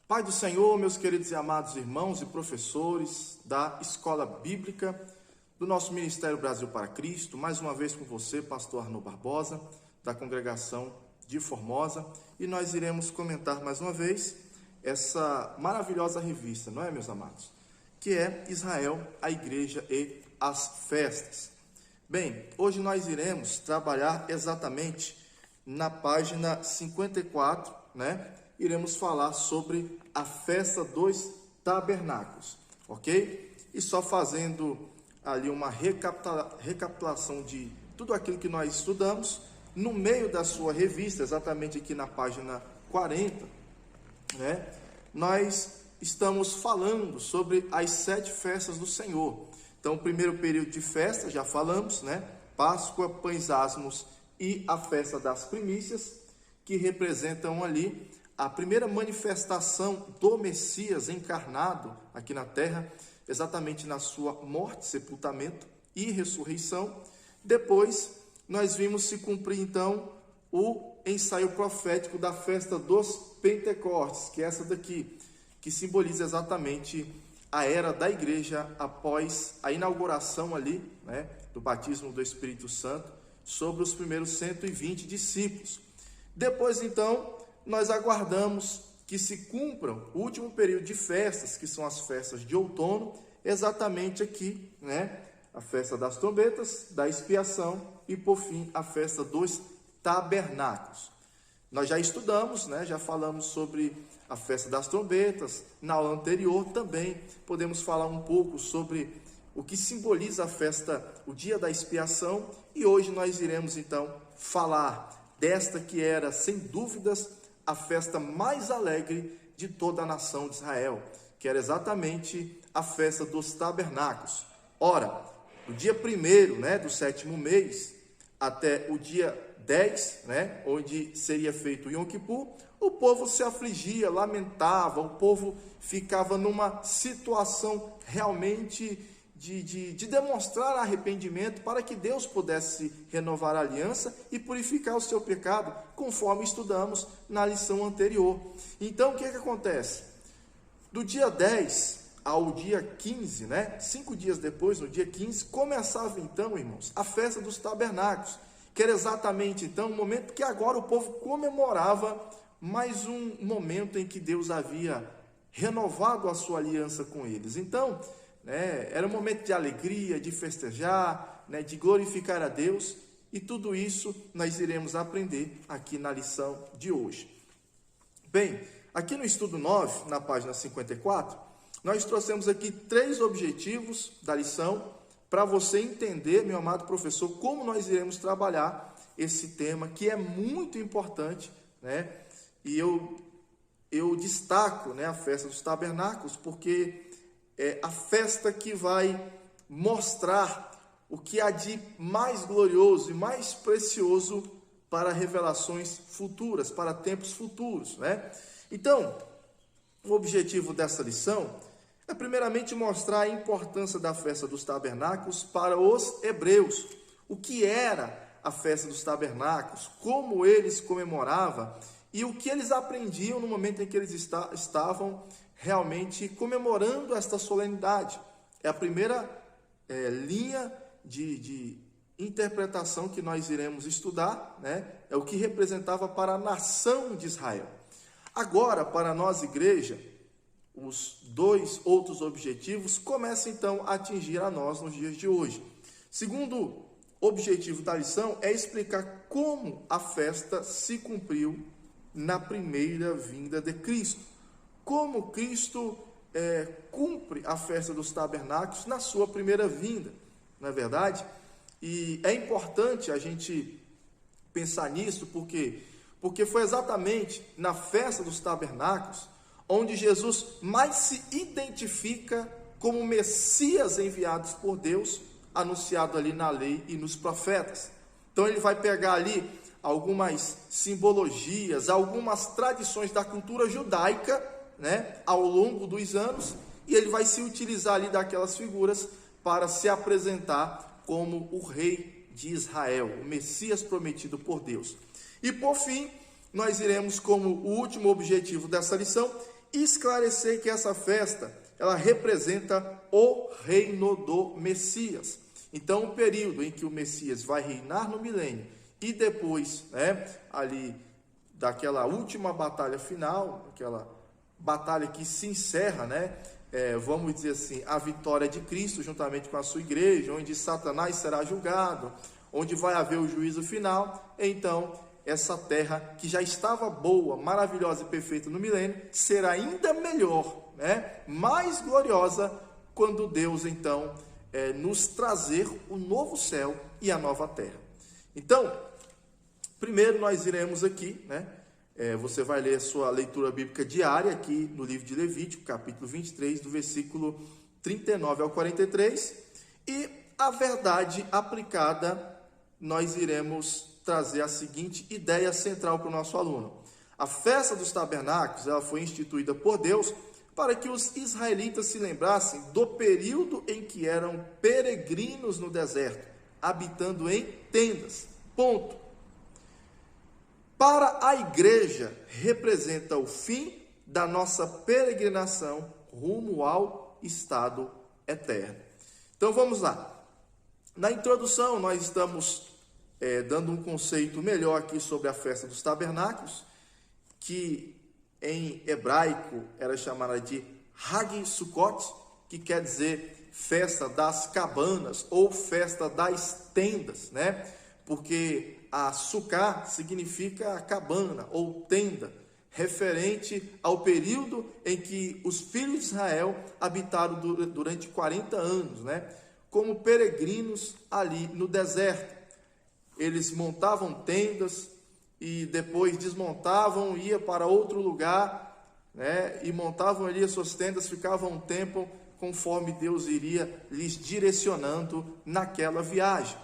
Pai do Senhor, meus queridos e amados irmãos e professores da Escola Bíblica do nosso Ministério Brasil para Cristo, mais uma vez com você, pastor Arnaud Barbosa, da congregação de Formosa, e nós iremos comentar mais uma vez essa maravilhosa revista, não é, meus amados? Que é Israel, a Igreja e as Festas. Bem, hoje nós iremos trabalhar exatamente na página 54, né? Iremos falar sobre a festa dos tabernáculos, ok? E só fazendo ali uma recapitulação de tudo aquilo que nós estudamos, no meio da sua revista, exatamente aqui na página 40, né? Nós estamos falando sobre as 7 festas do Senhor. Então, o primeiro período de festa, já falamos, né? Páscoa, Pães Asmos e a festa das primícias, que representam ali a primeira manifestação do Messias encarnado aqui na terra, exatamente na sua morte, sepultamento e ressurreição. Depois, nós vimos se cumprir, então, o ensaio profético da festa dos Pentecostes, que é essa daqui, que simboliza exatamente a era da igreja após a inauguração ali, né, do batismo do Espírito Santo, sobre os primeiros 120 discípulos. Depois, então, nós aguardamos que se cumpram o último período de festas, que são as festas de outono, exatamente aqui, né? A festa das trombetas, da expiação e, por fim, a festa dos tabernáculos. Nós já estudamos, né? Já falamos sobre a festa das trombetas. Na aula anterior também podemos falar um pouco sobre o que simboliza a festa, o dia da expiação. E hoje nós iremos, então, falar desta que era, sem dúvidas, a festa mais alegre de toda a nação de Israel, que era exatamente a festa dos tabernáculos. Ora, do dia 1º, né, do 7º mês, até o dia 10, né, onde seria feito o Yom Kippur, o povo se afligia, lamentava, o povo ficava numa situação realmente de demonstrar arrependimento para que Deus pudesse renovar a aliança e purificar o seu pecado, conforme estudamos na lição anterior. Então, o que acontece? Do dia 10 ao dia 15, né? 5 dias depois, no dia 15, começava então, irmãos, a festa dos tabernáculos, que era exatamente então o momento que agora o povo comemorava mais um momento em que Deus havia renovado a sua aliança com eles. Então, era um momento de alegria, de festejar, né, de glorificar a Deus, e tudo isso nós iremos aprender aqui na lição de hoje. Bem, aqui no estudo 9, na página 54, nós trouxemos aqui 3 objetivos da lição, para você entender, meu amado professor, como nós iremos trabalhar esse tema, que é muito importante, né? E eu destaco, né, a festa dos tabernáculos, porque é a festa que vai mostrar o que há de mais glorioso e mais precioso para revelações futuras, para tempos futuros, né? Então, o objetivo dessa lição é primeiramente mostrar a importância da festa dos tabernáculos para os hebreus. O que era a festa dos tabernáculos, como eles comemoravam e o que eles aprendiam no momento em que eles estavam realmente comemorando esta solenidade. É a primeira linha de interpretação que nós iremos estudar, né? É o que representava para a nação de Israel. Agora, para nós, igreja, os 2 outros objetivos começam então a atingir a nós nos dias de hoje. Segundo objetivo da lição é explicar como a festa se cumpriu na primeira vinda de Cristo. Como Cristo cumpre a festa dos tabernáculos na sua primeira vinda, não é verdade? E é importante a gente pensar nisso, porque foi exatamente na festa dos tabernáculos onde Jesus mais se identifica como Messias enviado por Deus, anunciado ali na lei e nos profetas. Então ele vai pegar ali algumas simbologias, algumas tradições da cultura judaica, né, ao longo dos anos, e ele vai se utilizar ali daquelas figuras para se apresentar como o rei de Israel, o Messias prometido por Deus. E por fim, nós iremos, como o último objetivo dessa lição, esclarecer que essa festa, ela representa o reino do Messias. Então, o período em que o Messias vai reinar no milênio e depois, ali daquela última batalha final, aquela batalha que se encerra, vamos dizer assim, a vitória de Cristo juntamente com a sua igreja, onde Satanás será julgado, onde vai haver o juízo final. Então, essa terra que já estava boa, maravilhosa e perfeita no milênio, será ainda melhor, mais gloriosa, quando Deus, então, nos trazer o novo céu e a nova terra. Então, primeiro nós iremos aqui, você vai ler a sua leitura bíblica diária aqui no livro de Levítico, capítulo 23, do versículo 39 ao 43, e a verdade aplicada, nós iremos trazer a seguinte ideia central para o nosso aluno. A festa dos tabernáculos, ela foi instituída por Deus para que os israelitas se lembrassem do período em que eram peregrinos no deserto, habitando em tendas. Ponto. Para a igreja, representa o fim da nossa peregrinação rumo ao estado eterno. Então vamos lá. Na introdução, nós estamos dando um conceito melhor aqui sobre a festa dos tabernáculos, que em hebraico era chamada de Hag Sukkot, que quer dizer festa das cabanas ou festa das tendas, porque a Sukkah significa cabana ou tenda, referente ao período em que os filhos de Israel habitaram durante 40 anos, como peregrinos ali no deserto. Eles montavam tendas e depois desmontavam, ia para outro lugar, e montavam ali as suas tendas, ficavam um tempo conforme Deus iria lhes direcionando naquela viagem.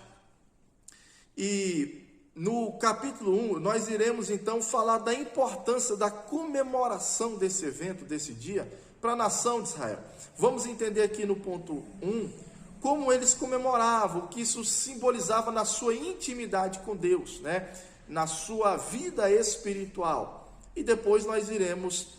E no capítulo 1, nós iremos então falar da importância da comemoração desse evento, desse dia, para a nação de Israel. Vamos entender aqui no ponto 1, como eles comemoravam, o que isso simbolizava na sua intimidade com Deus, na sua vida espiritual. E depois nós iremos,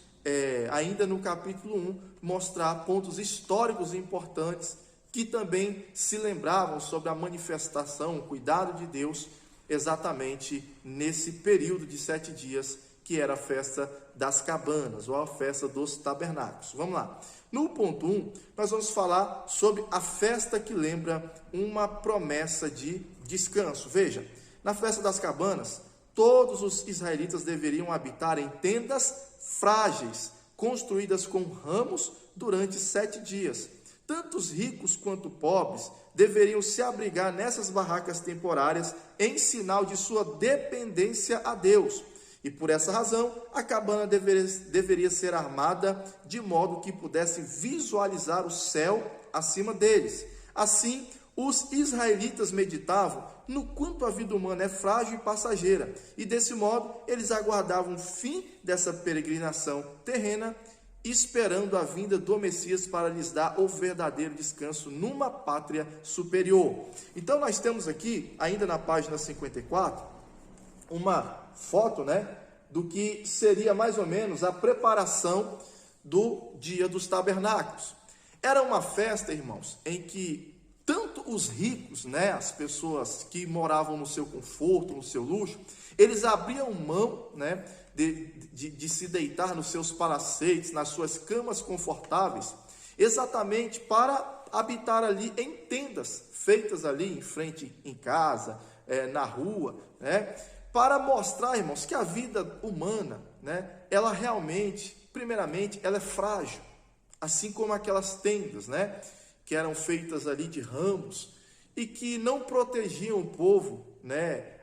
ainda no capítulo 1, mostrar pontos históricos importantes que também se lembravam sobre a manifestação, o cuidado de Deus, exatamente nesse período de 7 dias, que era a festa das cabanas, ou a festa dos tabernáculos. Vamos lá. No ponto 1, nós vamos falar sobre a festa que lembra uma promessa de descanso. Veja, na festa das cabanas, todos os israelitas deveriam habitar em tendas frágeis, construídas com ramos durante 7 dias. Tanto os ricos quanto pobres deveriam se abrigar nessas barracas temporárias em sinal de sua dependência a Deus. E por essa razão, a cabana deveria ser armada de modo que pudesse visualizar o céu acima deles. Assim, os israelitas meditavam no quanto a vida humana é frágil e passageira. E desse modo, eles aguardavam o fim dessa peregrinação terrena, esperando a vinda do Messias para lhes dar o verdadeiro descanso numa pátria superior. Então nós temos aqui, ainda na página 54, uma foto, do que seria mais ou menos a preparação do dia dos tabernáculos. Era uma festa, irmãos, em que tanto os ricos, as pessoas que moravam no seu conforto, no seu luxo, eles abriam mão, de se deitar nos seus palacetes, nas suas camas confortáveis, exatamente para habitar ali em tendas, feitas ali em frente em casa, na rua, para mostrar, irmãos, que a vida humana, ela realmente, primeiramente, ela é frágil, assim como aquelas tendas, que eram feitas ali de ramos e que não protegiam o povo,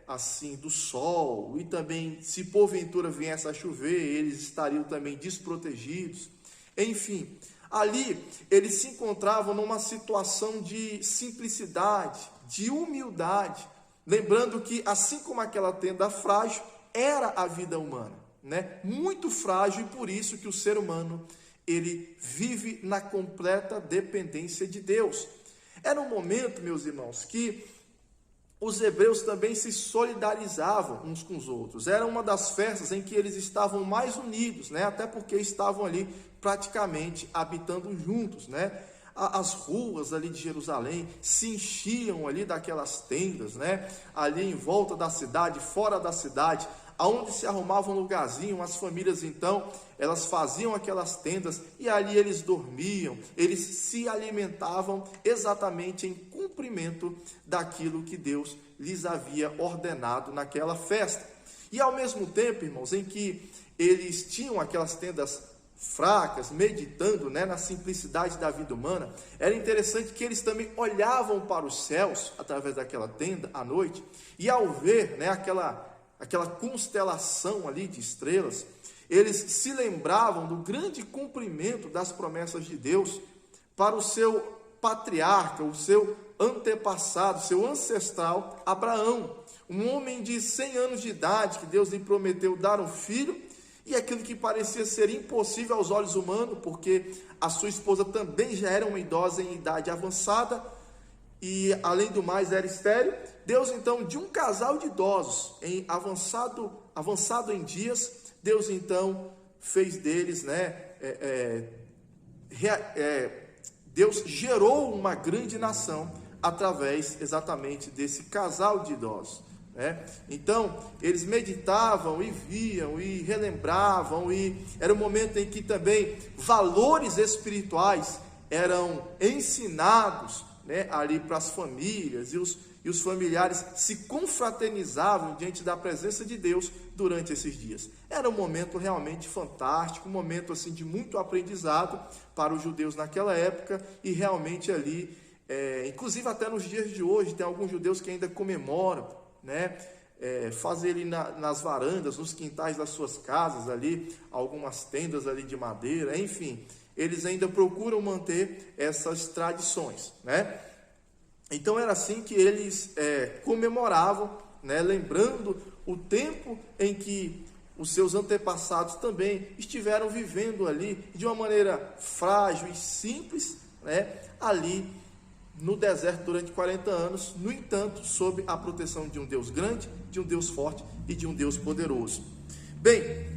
assim, do sol, e também, se porventura viesse a chover, eles estariam também desprotegidos. Enfim, ali eles se encontravam numa situação de simplicidade, de humildade, lembrando que, assim como aquela tenda frágil, era a vida humana, muito frágil, e por isso que o ser humano, ele vive na completa dependência de Deus. Era um momento, meus irmãos, que os hebreus também se solidarizavam uns com os outros. Era uma das festas em que eles estavam mais unidos, né? Até porque estavam ali praticamente habitando juntos, né? As ruas ali de Jerusalém se enchiam ali daquelas tendas, né? Ali em volta da cidade, fora da cidade, aonde se arrumava um lugarzinho, as famílias então, elas faziam aquelas tendas e ali eles dormiam, eles se alimentavam exatamente em cumprimento daquilo que Deus lhes havia ordenado naquela festa. E ao mesmo tempo, irmãos, em que eles tinham aquelas tendas fracas, meditando, né, na simplicidade da vida humana, era interessante que eles também olhavam para os céus, através daquela tenda, à noite, e ao ver, né, aquela constelação ali de estrelas, eles se lembravam do grande cumprimento das promessas de Deus para o seu patriarca, o seu antepassado, seu ancestral Abraão, um homem de 100 anos de idade, que Deus lhe prometeu dar um filho, e aquilo que parecia ser impossível aos olhos humanos, porque a sua esposa também já era uma idosa em idade avançada, e além do mais era estéril. Deus então, de um casal de idosos, em avançado em dias, Deus então fez deles, né, Deus gerou uma grande nação, através exatamente desse casal de idosos. Então, eles meditavam e viam e relembravam, e era um momento em que também valores espirituais eram ensinados, né, ali para as famílias, e os familiares se confraternizavam diante da presença de Deus durante esses dias. Era um momento realmente fantástico, um momento assim de muito aprendizado para os judeus naquela época, e realmente ali, inclusive até nos dias de hoje, tem alguns judeus que ainda comemoram, né, fazer ali nas varandas, nos quintais das suas casas ali, algumas tendas ali de madeira, enfim, eles ainda procuram manter essas tradições, né? Então era assim que eles comemoravam, né, lembrando o tempo em que os seus antepassados também estiveram vivendo ali de uma maneira frágil e simples, né, ali no deserto durante 40 anos, no entanto, sob a proteção de um Deus grande, de um Deus forte e de um Deus poderoso. Bem,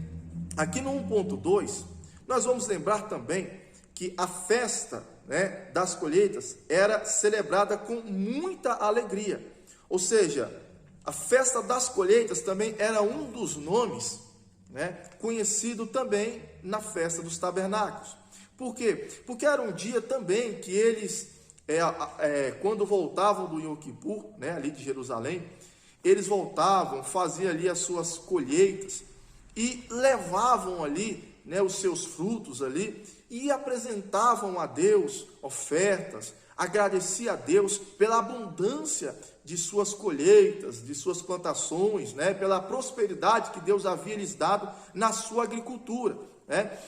aqui no 1.2, nós vamos lembrar também que a festa, né, das colheitas era celebrada com muita alegria. Ou seja, a festa das colheitas também era um dos nomes, né, conhecido também na festa dos tabernáculos. Por quê? Porque era um dia também que eles, quando voltavam do Yom Kippur, né, ali de Jerusalém, eles voltavam, faziam ali as suas colheitas e levavam ali, né, os seus frutos ali e apresentavam a Deus ofertas, agradeciam a Deus pela abundância de suas colheitas, de suas plantações, né, pela prosperidade que Deus havia lhes dado na sua agricultura, né?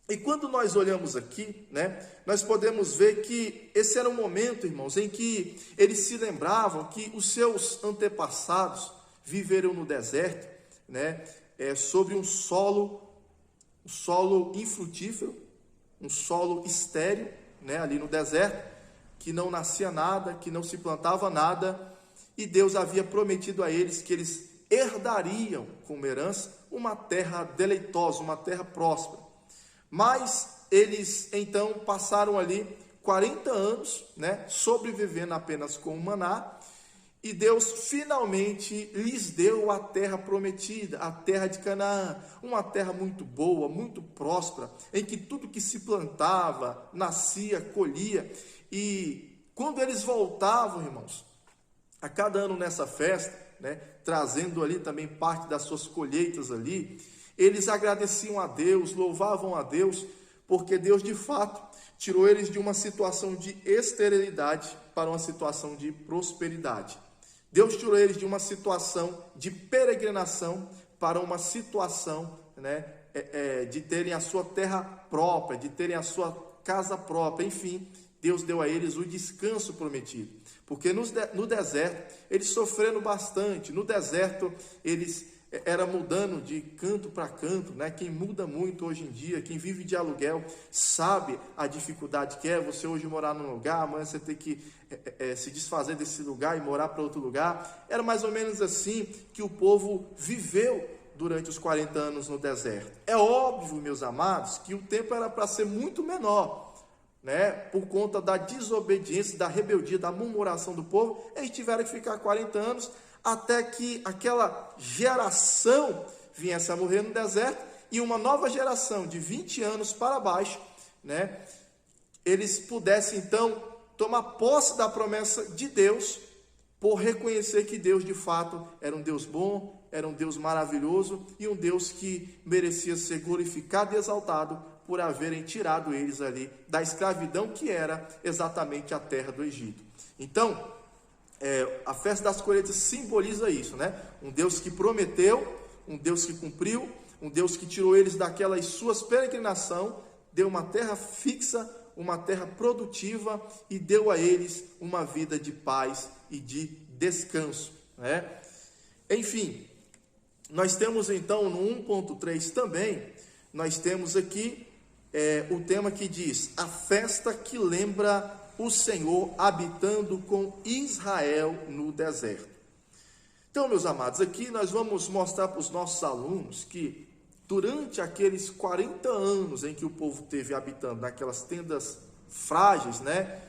E quando nós olhamos aqui, né, nós podemos ver que esse era um momento, irmãos, em que eles se lembravam que os seus antepassados viveram no deserto, né, sobre um solo infrutífero, um solo estéril, né, ali no deserto, que não nascia nada, que não se plantava nada, e Deus havia prometido a eles que eles herdariam como herança uma terra deleitosa, uma terra próspera. Mas eles então passaram ali 40 anos, né, sobrevivendo apenas com o maná, e Deus finalmente lhes deu a terra prometida, a terra de Canaã, uma terra muito boa, muito próspera, em que tudo que se plantava, nascia, colhia. E quando eles voltavam, irmãos, a cada ano nessa festa, né, trazendo ali também parte das suas colheitas ali, eles agradeciam a Deus, louvavam a Deus, porque Deus de fato tirou eles de uma situação de esterilidade para uma situação de prosperidade. Deus tirou eles de uma situação de peregrinação para uma situação, né, de terem a sua terra própria, de terem a sua casa própria. Enfim, Deus deu a eles o descanso prometido. Porque no deserto eles sofreram bastante. No deserto eles era mudando de canto para canto, né? Quem muda muito hoje em dia, quem vive de aluguel, sabe a dificuldade que é você hoje morar num lugar, amanhã você ter que se desfazer desse lugar e morar para outro lugar. Era mais ou menos assim que o povo viveu durante os 40 anos no deserto. É óbvio, meus amados, que o tempo era para ser muito menor, né? Por conta da desobediência, da rebeldia, da murmuração do povo, eles tiveram que ficar 40 anos até que aquela geração viesse a morrer no deserto e uma nova geração de 20 anos para baixo, né, eles pudessem então tomar posse da promessa de Deus, por reconhecer que Deus de fato era um Deus bom, era um Deus maravilhoso e um Deus que merecia ser glorificado e exaltado por haverem tirado eles ali da escravidão que era exatamente a terra do Egito. Então, a festa das colheitas simboliza isso, né? Um Deus que prometeu, um Deus que cumpriu, um Deus que tirou eles daquela suas peregrinação, deu uma terra fixa, uma terra produtiva e deu a eles uma vida de paz e de descanso, né? Enfim, nós temos então no 1.3 também, nós temos aqui o tema que diz, a festa que lembra o Senhor habitando com Israel no deserto. Então, meus amados, aqui nós vamos mostrar para os nossos alunos que durante aqueles 40 anos em que o povo teve habitando naquelas tendas frágeis, né,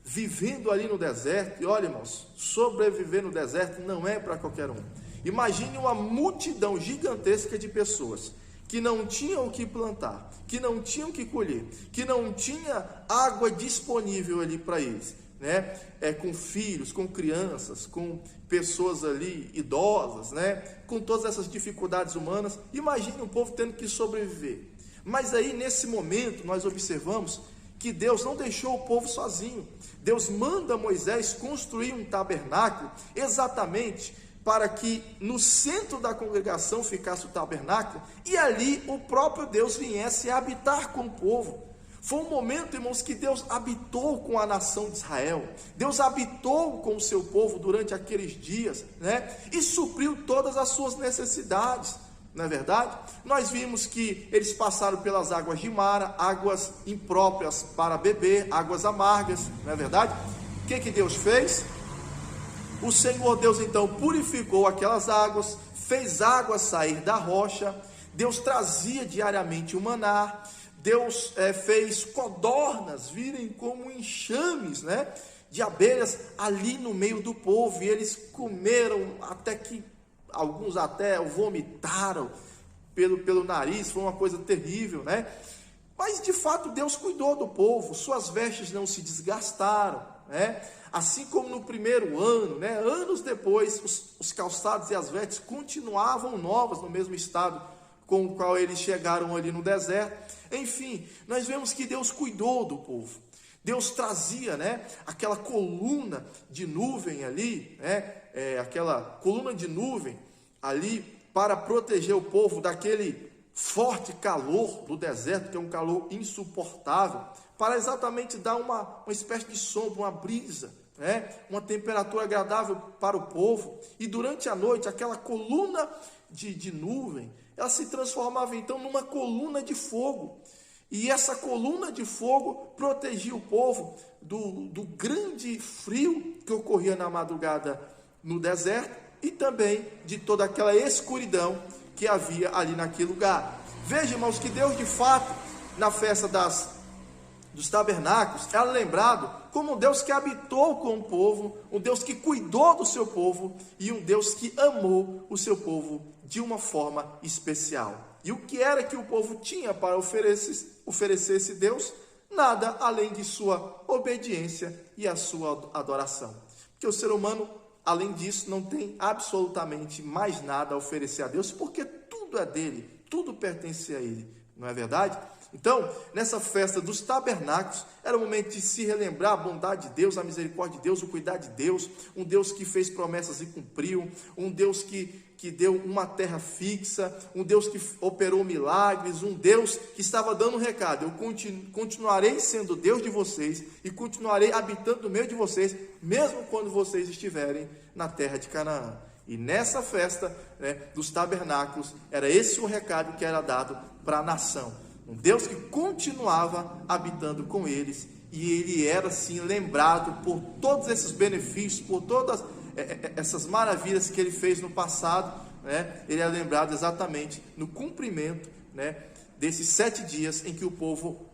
vivendo ali no deserto, e olha, irmãos, sobreviver no deserto não é para qualquer um. Imagine uma multidão gigantesca de pessoas que não tinham o que plantar, que não tinham o que colher, que não tinha água disponível ali para eles, né? Com filhos, com crianças, com pessoas ali idosas, né? Com todas essas dificuldades humanas. Imagine o povo tendo que sobreviver. Mas aí, nesse momento, nós observamos que Deus não deixou o povo sozinho. Deus manda Moisés construir um tabernáculo exatamente para que no centro da congregação ficasse o tabernáculo, e ali o próprio Deus viesse habitar com o povo. Foi um momento, irmãos, que Deus habitou com a nação de Israel, Deus habitou com o seu povo durante aqueles dias, né? E supriu todas as suas necessidades, não é verdade? Nós vimos que eles passaram pelas águas de Mara, águas impróprias para beber, águas amargas, não é verdade? O que Deus fez? O Senhor Deus então purificou aquelas águas, fez água sair da rocha, Deus trazia diariamente o maná, Deus fez codornas virem como enxames, né, de abelhas ali no meio do povo, e eles comeram até que alguns até vomitaram pelo nariz, foi uma coisa terrível, né? Mas de fato Deus cuidou do povo, suas vestes não se desgastaram, né? Assim como no primeiro ano, né, anos depois, os calçados e as vestes continuavam novas no mesmo estado com o qual eles chegaram ali no deserto. Enfim, nós vemos que Deus cuidou do povo. Deus trazia, né, aquela coluna de nuvem ali, né, aquela coluna de nuvem ali para proteger o povo daquele forte calor do deserto, que é um calor insuportável, para exatamente dar uma espécie de sombra, uma brisa, né? Uma temperatura agradável para o povo. E durante a noite, aquela coluna de nuvem, ela se transformava então numa coluna de fogo. E essa coluna de fogo protegia o povo do grande frio que ocorria na madrugada no deserto e também de toda aquela escuridão que havia ali naquele lugar. Veja, irmãos, que Deus de fato, na festa dos tabernáculos, é lembrado como um Deus que habitou com o povo, um Deus que cuidou do seu povo e um Deus que amou o seu povo de uma forma especial. E o que era que o povo tinha para oferecer esse Deus? Nada além de sua obediência e a sua adoração. Porque o ser humano, além disso, não tem absolutamente mais nada a oferecer a Deus, porque tudo é dele, tudo pertence a ele, não é verdade? Então, nessa festa dos tabernáculos, era o momento de se relembrar a bondade de Deus, a misericórdia de Deus, o cuidado de Deus, um Deus que fez promessas e cumpriu, um Deus que deu uma terra fixa, um Deus que operou milagres, um Deus que estava dando um recado: eu continuarei sendo Deus de vocês e continuarei habitando no meio de vocês, mesmo quando vocês estiverem na terra de Canaã. E nessa festa, né, dos tabernáculos, era esse o recado que era dado para a nação. Um Deus que continuava habitando com eles, e ele era assim lembrado por todos esses benefícios, por todas essas maravilhas que ele fez no passado, né? Ele é lembrado exatamente no cumprimento, né, desses 7 dias em que o povo,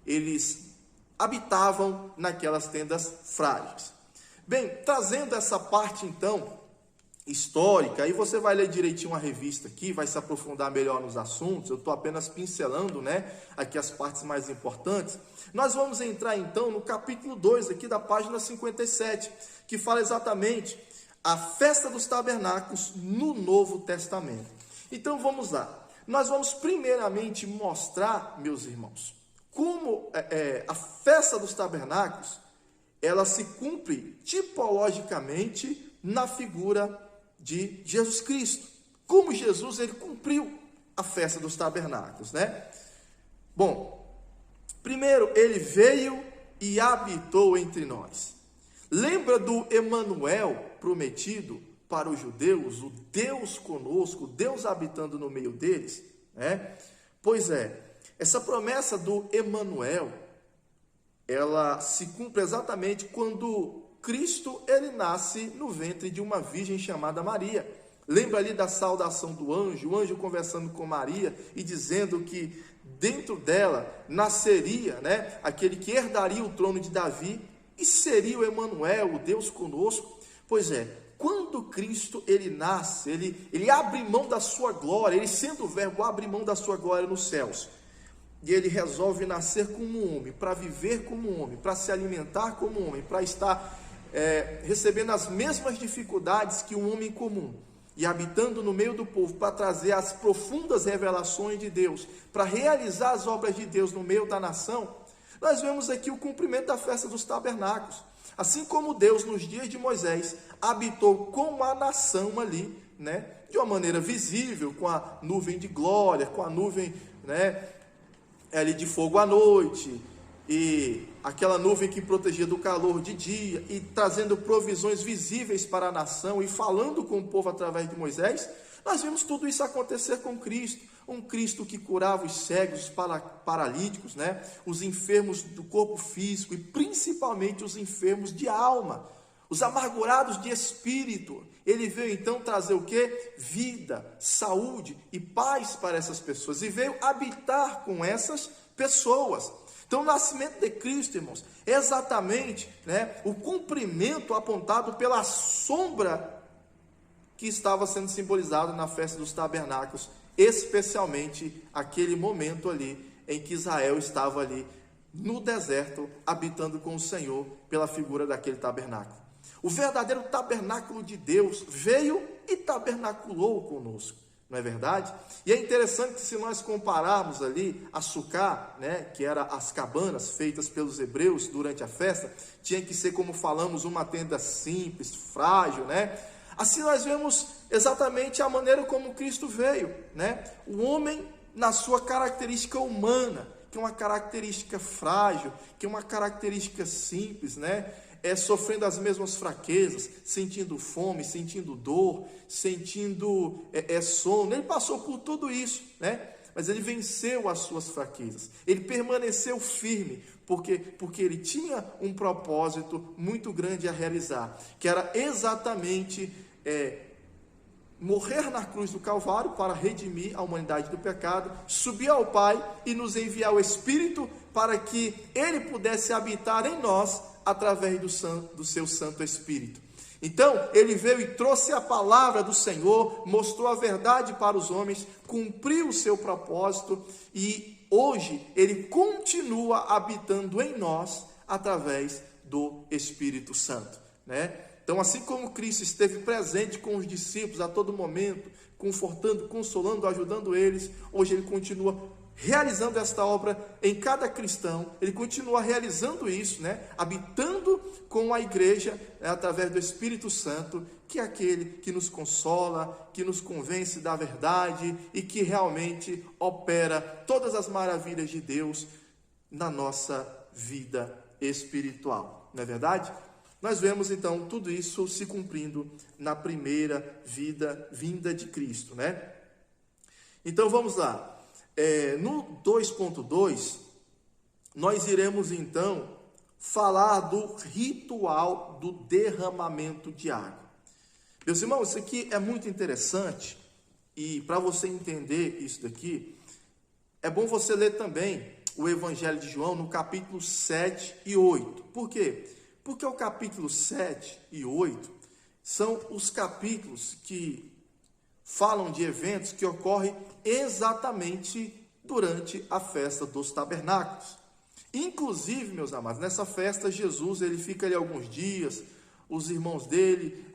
eles habitavam naquelas tendas frágeis. Bem, trazendo essa parte então histórica, aí você vai ler direitinho uma revista aqui, vai se aprofundar melhor nos assuntos, eu estou apenas pincelando, né, aqui as partes mais importantes. Nós vamos entrar então no capítulo 2 aqui da página 57, que fala exatamente a festa dos tabernáculos no Novo Testamento. Então vamos lá, nós vamos primeiramente mostrar, meus irmãos, como a festa dos tabernáculos, ela se cumpre tipologicamente na figura de Jesus Cristo. Como Jesus, ele cumpriu a festa dos tabernáculos, né? Bom, primeiro, ele veio e habitou entre nós. Lembra do Emanuel prometido para os judeus, o Deus conosco, Deus habitando no meio deles, né? Pois é, essa promessa do Emanuel, ela se cumpre exatamente quando Cristo, ele nasce no ventre de uma virgem chamada Maria. Lembra ali da saudação do anjo, o anjo conversando com Maria e dizendo que dentro dela nasceria, né, aquele que herdaria o trono de Davi e seria o Emanuel, o Deus conosco. Pois é, quando Cristo, ele nasce, ele abre mão da sua glória, ele sendo o verbo, abre mão da sua glória nos céus. E ele resolve nascer como um homem, para viver como um homem, para se alimentar como um homem, para estar recebendo as mesmas dificuldades que um homem comum, e habitando no meio do povo, para trazer as profundas revelações de Deus, para realizar as obras de Deus no meio da nação. Nós vemos aqui o cumprimento da festa dos tabernáculos. Assim como Deus, nos dias de Moisés, habitou com a nação ali, né, de uma maneira visível, com a nuvem de glória, com a nuvem, né, ali de fogo à noite, e aquela nuvem que protegia do calor de dia, e trazendo provisões visíveis para a nação, e falando com o povo através de Moisés. Nós vemos tudo isso acontecer com Cristo, um Cristo que curava os cegos, os paralíticos, né? Os enfermos do corpo físico, e principalmente os enfermos de alma, os amargurados de espírito. Ele veio então trazer o quê? Vida, saúde e paz para essas pessoas, e veio habitar com essas pessoas. Então, o nascimento de Cristo, irmãos, é exatamente, né, o cumprimento apontado pela sombra que estava sendo simbolizado na festa dos tabernáculos, especialmente aquele momento ali em que Israel estava ali no deserto, habitando com o Senhor pela figura daquele tabernáculo. O verdadeiro tabernáculo de Deus veio e tabernaculou conosco, não é verdade? E é interessante que, se nós compararmos ali a Sucá, né, que eram as cabanas feitas pelos hebreus durante a festa, tinha que ser, como falamos, uma tenda simples, frágil, né? Assim nós vemos exatamente a maneira como Cristo veio, né? O homem na sua característica humana, que é uma característica frágil, que é uma característica simples, né? Sofrendo as mesmas fraquezas, sentindo fome, sentindo dor, sentindo sono. Ele passou por tudo isso, né? Mas ele venceu as suas fraquezas. Ele permaneceu firme, porque ele tinha um propósito muito grande a realizar, que era exatamente morrer na cruz do Calvário para redimir a humanidade do pecado, subir ao Pai e nos enviar o Espírito para que ele pudesse habitar em nós através do seu Santo Espírito. Então, ele veio e trouxe a palavra do Senhor, mostrou a verdade para os homens, cumpriu o seu propósito, e hoje ele continua habitando em nós através do Espírito Santo, né? Então, assim como Cristo esteve presente com os discípulos a todo momento, confortando, consolando, ajudando eles, hoje ele continua realizando esta obra em cada cristão. Ele continua realizando isso, né? Habitando com a igreja, né? Através do Espírito Santo, que é aquele que nos consola, que nos convence da verdade e que realmente opera todas as maravilhas de Deus na nossa vida espiritual, não é verdade? nós vemos então tudo isso se cumprindo na primeira vinda de Cristo, né? Então vamos lá, no 2.2, nós iremos então falar do ritual do derramamento de água. Meus irmãos, isso aqui é muito interessante, e para você entender isso daqui, é bom você ler também o Evangelho de João no capítulo 7 e 8. Por quê? Porque o capítulo 7 e 8 são os capítulos que falam de eventos que ocorrem exatamente durante a festa dos tabernáculos. Inclusive, meus amados, nessa festa Jesus ele fica ali alguns dias, os irmãos dele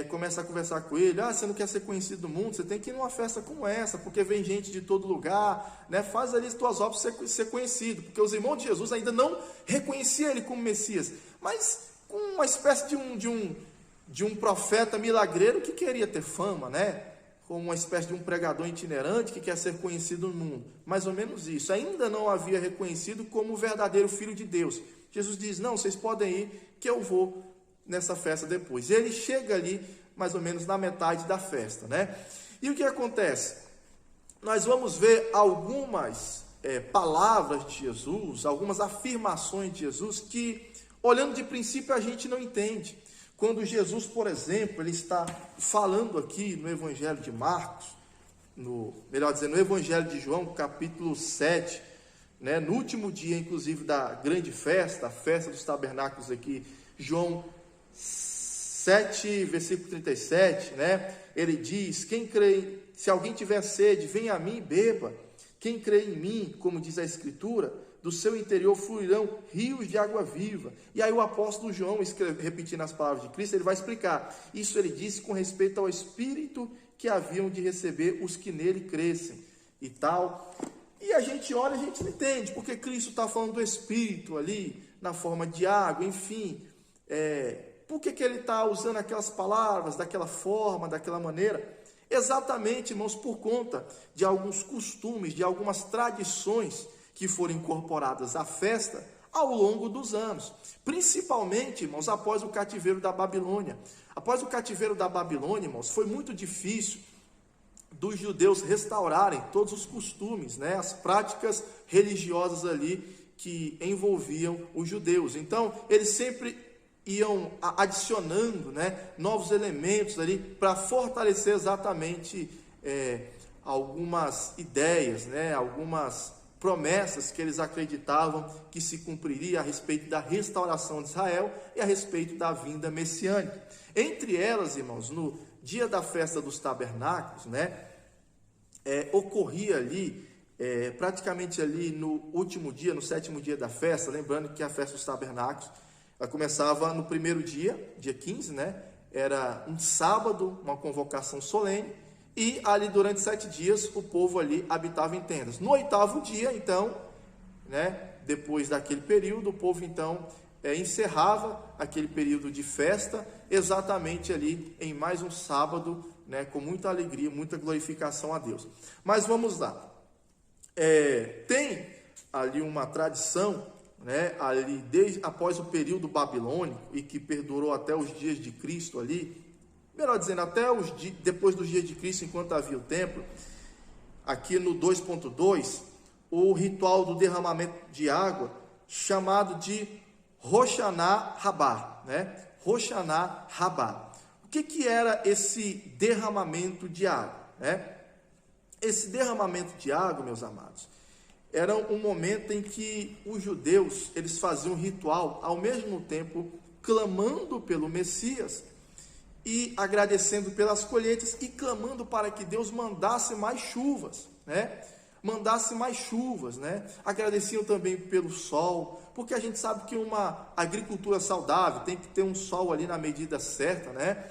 começam a conversar com ele: você não quer ser conhecido do mundo, você tem que ir numa festa como essa, porque vem gente de todo lugar, né? Faz ali as tuas obras para ser conhecido, porque os irmãos de Jesus ainda não reconheciam ele como Messias, mas com uma espécie de um profeta milagreiro que queria ter fama, né? Como uma espécie de um pregador itinerante que quer ser conhecido no mundo, mais ou menos isso. Ainda não havia reconhecido como o verdadeiro Filho de Deus. Jesus diz: não, vocês podem ir, que eu vou nessa festa depois. Ele chega ali mais ou menos na metade da festa, né? E o que acontece? Nós vamos ver algumas palavras de Jesus, algumas afirmações de Jesus que, olhando de princípio, a gente não entende. Quando Jesus, por exemplo, ele está falando aqui no Evangelho de Marcos, no Evangelho de João, capítulo 7, né, no último dia, inclusive, da grande festa, a festa dos tabernáculos aqui, João 7, versículo 37, né, ele diz: quem crê, se alguém tiver sede, venha a mim e beba. Quem crê em mim, como diz a Escritura, do seu interior fluirão rios de água viva. E aí o apóstolo João, repetindo as palavras de Cristo, ele vai explicar. Isso ele disse com respeito ao Espírito que haviam de receber os que nele crescem e tal. E a gente olha, a gente não entende, porque Cristo está falando do Espírito ali, na forma de água, enfim. Por que ele está usando aquelas palavras, daquela forma, daquela maneira? Exatamente, irmãos, por conta de alguns costumes, de algumas tradições que foram incorporadas à festa ao longo dos anos, principalmente, irmãos, após o cativeiro da Babilônia. Após o cativeiro da Babilônia, irmãos, foi muito difícil dos judeus restaurarem todos os costumes, né, as práticas religiosas ali que envolviam os judeus. Então, eles sempre iam adicionando, né, novos elementos ali para fortalecer exatamente algumas ideias, né, algumas promessas que eles acreditavam que se cumpriria a respeito da restauração de Israel e a respeito da vinda messiânica. Entre elas, irmãos, no dia da festa dos tabernáculos, né, ocorria ali, praticamente ali no último dia, no 7º dia da festa, lembrando que a festa dos tabernáculos, ela começava no primeiro dia, dia 15, né, era um sábado, uma convocação solene, e ali durante 7 dias o povo ali habitava em tendas. No 8º dia, então, né, depois daquele período, o povo então encerrava aquele período de festa, exatamente ali em mais um sábado, né, com muita alegria, muita glorificação a Deus. Mas vamos lá. Tem ali uma tradição, né, ali desde após o período babilônico e que perdurou até os dias de Cristo ali, melhor dizendo, depois dos dias de Cristo, enquanto havia o templo, aqui no 2.2, o ritual do derramamento de água, chamado de Hoshana Rabbah, né? Hoshana Rabbah. O que era esse derramamento de água, né? Esse derramamento de água, meus amados, era um momento em que os judeus, eles faziam um ritual, ao mesmo tempo clamando pelo Messias, e agradecendo pelas colheitas e clamando para que Deus mandasse mais chuvas, né? Mandasse mais chuvas, né? Agradeciam também pelo sol, porque a gente sabe que uma agricultura saudável tem que ter um sol ali na medida certa, né?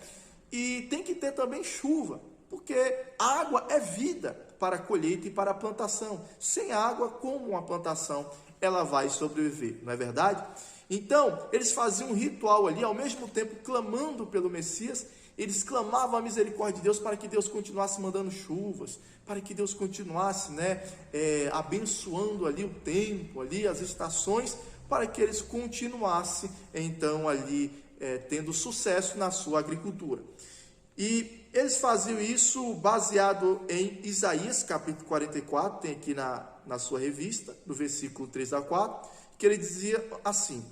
E tem que ter também chuva, porque água é vida para a colheita e para a plantação. Sem água, como uma plantação, ela vai sobreviver, não é verdade? Então, eles faziam um ritual ali, ao mesmo tempo clamando pelo Messias, eles clamavam a misericórdia de Deus para que Deus continuasse mandando chuvas, para que Deus continuasse, né, abençoando ali o tempo, ali as estações, para que eles continuassem, então, ali tendo sucesso na sua agricultura. E eles faziam isso baseado em Isaías, capítulo 44, tem aqui na sua revista, do versículo 3 a 4, que ele dizia assim: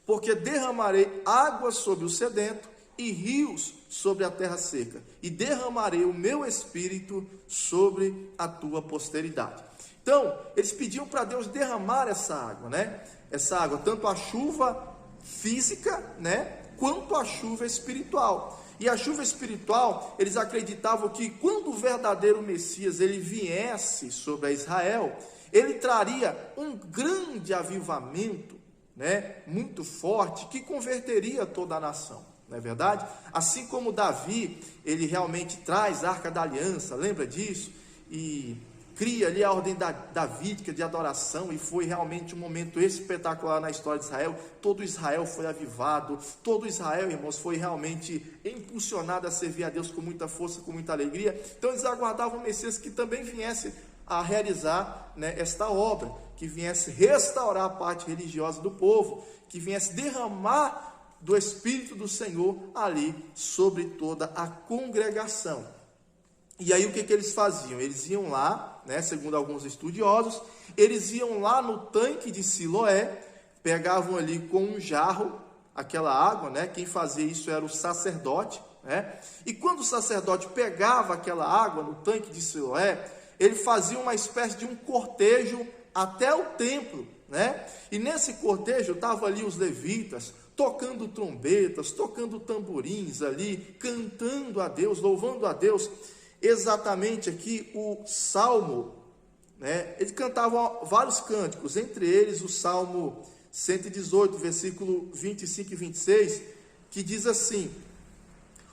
porque derramarei água sobre o sedento e rios sobre a terra seca, e derramarei o meu espírito sobre a tua posteridade. Então, eles pediam para Deus derramar essa água, né? Essa água, tanto a chuva física, né, quanto a chuva espiritual. E a chuva espiritual, eles acreditavam que quando o verdadeiro Messias ele viesse sobre Israel, ele traria um grande avivamento, né, muito forte, que converteria toda a nação, não é verdade? Assim como Davi, ele realmente traz a Arca da Aliança, lembra disso? E cria ali a ordem davídica de adoração, e foi realmente um momento espetacular na história de Israel. Todo Israel foi avivado, todo Israel, irmãos, foi realmente impulsionado a servir a Deus com muita força, com muita alegria. Então eles aguardavam o Messias que também viesse a realizar, né, esta obra, que viesse restaurar a parte religiosa do povo, que viesse derramar do Espírito do Senhor ali sobre toda a congregação. E aí o que eles faziam? Eles iam lá, né, segundo alguns estudiosos, eles iam lá no tanque de Siloé, pegavam ali com um jarro aquela água, né? Quem fazia isso era o sacerdote, né? E quando o sacerdote pegava aquela água no tanque de Siloé, ele fazia uma espécie de um cortejo até o templo, né? E nesse cortejo estavam ali os levitas, tocando trombetas, tocando tamborins ali, cantando a Deus, louvando a Deus. Exatamente aqui o Salmo, né? Eles cantavam vários cânticos, entre eles o Salmo 118, versículo 25 e 26, que diz assim: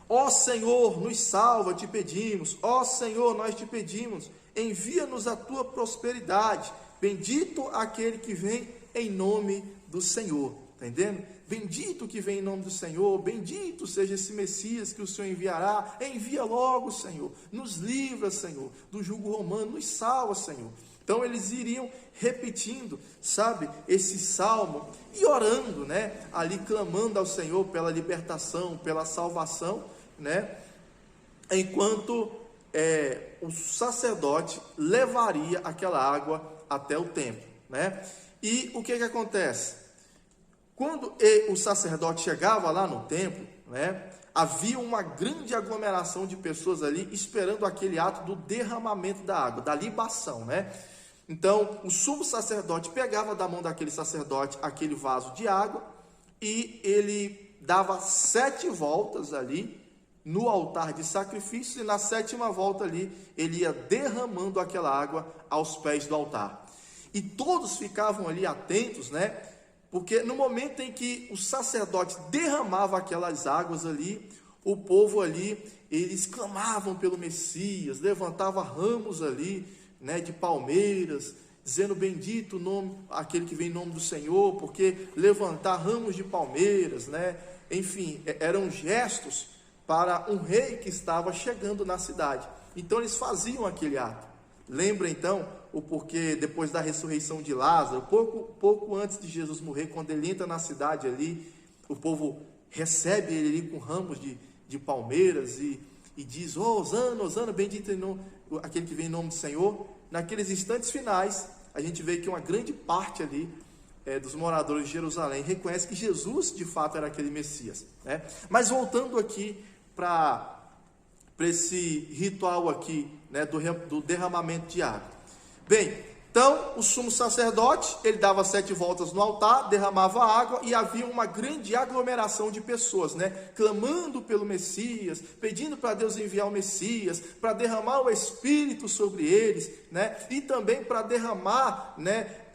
ó Senhor, nos salva, te pedimos, ó Senhor, nós te pedimos, envia-nos a tua prosperidade, bendito aquele que vem em nome do Senhor. Está entendendo? Bendito que vem em nome do Senhor, bendito seja esse Messias que o Senhor enviará, envia logo, Senhor, nos livra, Senhor, do jugo romano, nos salva, Senhor. Então eles iriam repetindo, sabe, esse salmo e orando, né, ali clamando ao Senhor pela libertação, pela salvação, né, enquanto o sacerdote levaria aquela água até o templo, né. E o que acontece? Quando o sacerdote chegava lá no templo, né, havia uma grande aglomeração de pessoas ali esperando aquele ato do derramamento da água, da libação, né? Então, o sumo sacerdote pegava da mão daquele sacerdote aquele vaso de água e ele dava 7 voltas ali no altar de sacrifício, e na 7ª volta ali ele ia derramando aquela água aos pés do altar. E todos ficavam ali atentos, né? Porque no momento em que o sacerdote derramava aquelas águas ali, o povo ali, eles clamavam pelo Messias, levantava ramos ali, né, de palmeiras, dizendo bendito o nome, aquele que vem em nome do Senhor, porque levantar ramos de palmeiras, né, enfim, eram gestos para um rei que estava chegando na cidade. Então eles faziam aquele ato. Lembra então o porquê depois da ressurreição de Lázaro, pouco antes de Jesus morrer, quando ele entra na cidade ali, o povo recebe ele ali com ramos de palmeiras e diz: oh, Hosana, Hosana, bendito aquele que vem em nome do Senhor. Naqueles instantes finais, a gente vê que uma grande parte ali dos moradores de Jerusalém reconhece que Jesus de fato era aquele Messias, né? Mas voltando aqui para esse ritual aqui, né, do derramamento de água. Bem, então o sumo sacerdote, ele dava 7 voltas no altar, derramava água, e havia uma grande aglomeração de pessoas, né, clamando pelo Messias, pedindo para Deus enviar o Messias, para derramar o Espírito sobre eles, né, e também para derramar, né,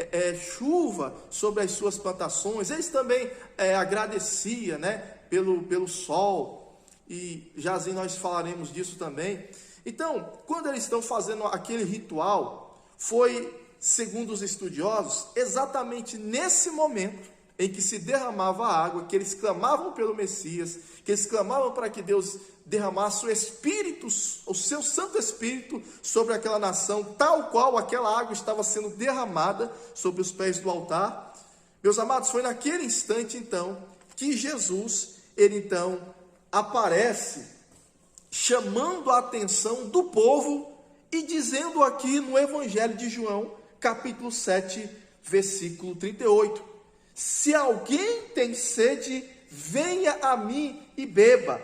chuva sobre as suas plantações. Eles também agradeciam, né, pelo sol, e já assim nós falaremos disso também. Então, quando eles estão fazendo aquele ritual, foi, segundo os estudiosos, exatamente nesse momento em que se derramava a água, que eles clamavam pelo Messias, que eles clamavam para que Deus derramasse o Espírito, o seu Santo Espírito sobre aquela nação, tal qual aquela água estava sendo derramada sobre os pés do altar. Meus amados, foi naquele instante então que Jesus, ele então aparece chamando a atenção do povo e dizendo aqui no Evangelho de João, capítulo 7, versículo 38, se alguém tem sede, venha a mim e beba.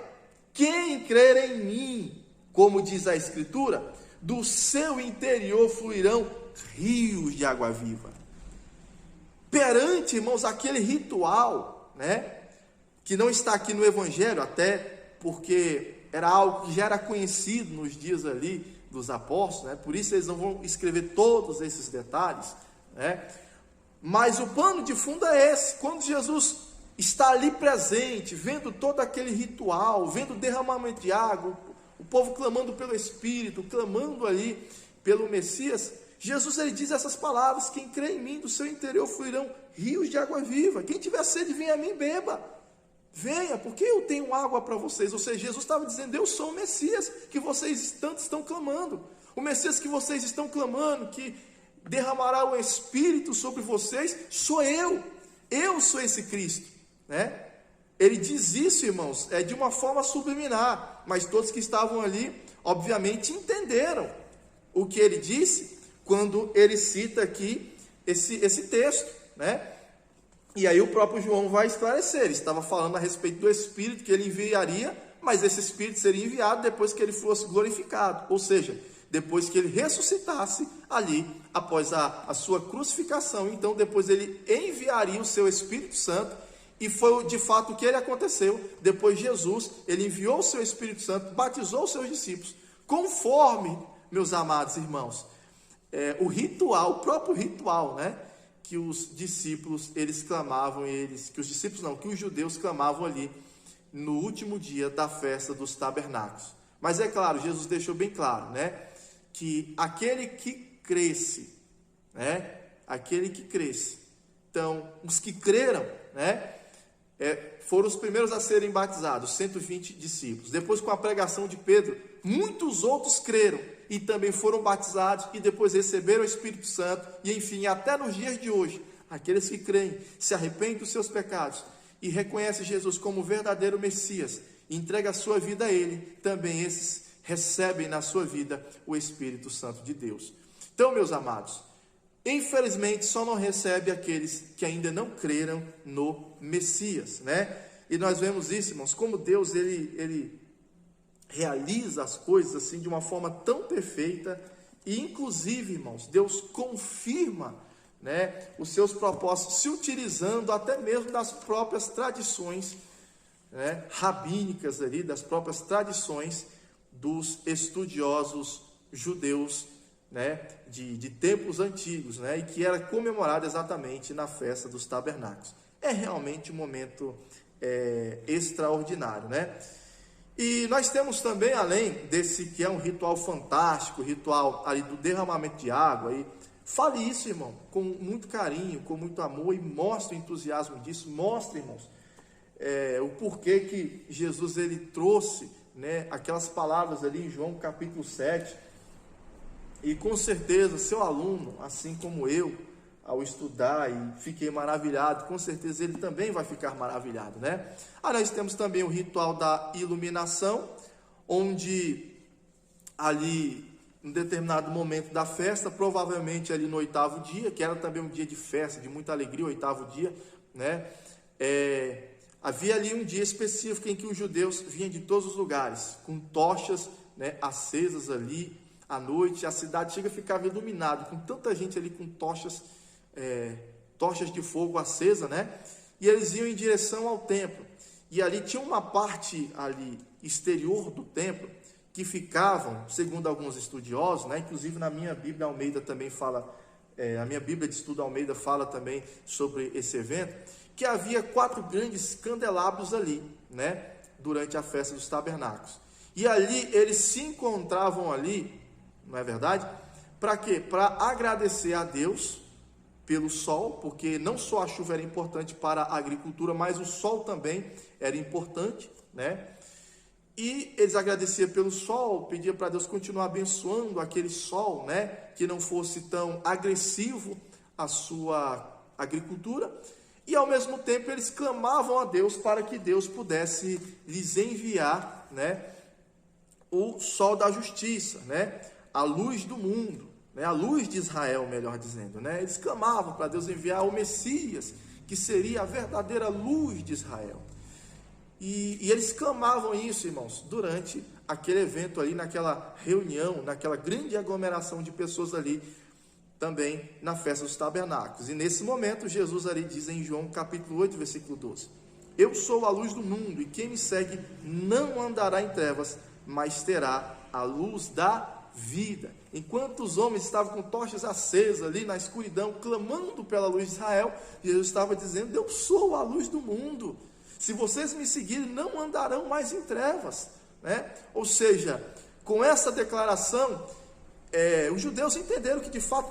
Quem crer em mim, como diz a Escritura, do seu interior fluirão rios de água viva. Perante, irmãos, aquele ritual, que não está aqui no Evangelho, até porque era algo que já era conhecido nos dias ali dos apóstolos, por isso eles não vão escrever todos esses detalhes, mas o pano de fundo é esse. Quando Jesus está ali presente, vendo todo aquele ritual, vendo o derramamento de água, o povo clamando pelo Espírito, clamando ali pelo Messias, Jesus ele diz essas palavras: quem crê em mim, do seu interior fluirão rios de água viva. Quem tiver sede, venha a mim, beba. Venha, porque eu tenho água para vocês. Ou seja, Jesus estava dizendo: eu sou o Messias que vocês tanto estão clamando. O Messias que vocês estão clamando, que derramará o Espírito sobre vocês, sou eu. Eu sou esse Cristo, Ele diz isso, irmãos, de uma forma subliminar, mas todos que estavam ali, obviamente, entenderam o que ele disse quando ele cita aqui esse texto, E aí o próprio João vai esclarecer. Ele estava falando a respeito do Espírito que ele enviaria, mas esse Espírito seria enviado depois que ele fosse glorificado, ou seja, depois que ele ressuscitasse ali, após a sua crucificação. Então depois ele enviaria o seu Espírito Santo, e foi de fato o que ele aconteceu. Depois Jesus, ele enviou o seu Espírito Santo, batizou os seus discípulos, conforme, meus amados irmãos, o próprio ritual, que os discípulos, eles clamavam, que os judeus clamavam ali, no último dia da festa dos tabernáculos. Mas é claro, Jesus deixou bem claro, que aquele que cresce, aquele que cresce, então, os que creram, foram os primeiros a serem batizados, 120 discípulos. Depois, com a pregação de Pedro, muitos outros creram e também foram batizados e depois receberam o Espírito Santo. E enfim, até nos dias de hoje, aqueles que creem, se arrependem dos seus pecados e reconhecem Jesus como o verdadeiro Messias, e entregam a sua vida a Ele, também esses recebem na sua vida o Espírito Santo de Deus. Então, meus amados, infelizmente só não recebe aqueles que ainda não creram no Messias, E nós vemos isso, irmãos, como Deus ele realiza as coisas assim de uma forma tão perfeita, e inclusive, irmãos, Deus confirma, os seus propósitos, se utilizando até mesmo das próprias tradições, rabínicas ali, das próprias tradições dos estudiosos judeus, de tempos antigos, e que era comemorado exatamente na festa dos tabernáculos. É realmente um momento extraordinário, E nós temos também, além desse que é um ritual fantástico, ritual ali do derramamento de água, e fale isso, irmão, com muito carinho, com muito amor, e mostre o entusiasmo disso, mostre, irmãos, o porquê que Jesus ele trouxe, aquelas palavras ali em João capítulo 7, e com certeza seu aluno, assim como eu, ao estudar e fiquei maravilhado, com certeza ele também vai ficar maravilhado, Aí nós temos também o ritual da iluminação, onde ali, em determinado momento da festa, provavelmente ali no 8º dia, que era também um dia de festa, de muita alegria, o 8º dia, havia ali um dia específico em que os judeus vinham de todos os lugares, com tochas, acesas ali, à noite, a cidade chega a ficar iluminada, com tanta gente ali com tochas de fogo acesa, E eles iam em direção ao templo. E ali tinha uma parte ali exterior do templo que ficavam, segundo alguns estudiosos, inclusive na minha Bíblia Almeida também fala, a minha Bíblia de Estudo Almeida fala também sobre esse evento, que havia 4 grandes candelabros ali, durante a festa dos tabernáculos. E ali eles se encontravam ali, não é verdade? Para quê? Para agradecer a Deus pelo sol, porque não só a chuva era importante para a agricultura, mas o sol também era importante, E eles agradeciam pelo sol, pediam para Deus continuar abençoando aquele sol, que não fosse tão agressivo a sua agricultura. e ao mesmo tempo eles clamavam a Deus para que Deus pudesse lhes enviar, né, o sol da justiça, né, a luz do mundo, né, a luz de Israel, melhor dizendo, né? Eles clamavam para Deus enviar o Messias, que seria a verdadeira luz de Israel. E eles clamavam isso, irmãos, durante aquele evento ali, naquela reunião, naquela grande aglomeração de pessoas ali, também na festa dos tabernáculos. E nesse momento, Jesus ali diz em João capítulo 8, versículo 12: eu sou a luz do mundo, e quem me segue não andará em trevas, mas terá a luz da vida. Enquanto os homens estavam com tochas acesas ali na escuridão, clamando pela luz de Israel, Jesus estava dizendo: eu sou a luz do mundo. Se vocês me seguirem, não andarão mais em trevas, né? Ou seja, com essa declaração, os judeus entenderam que de fato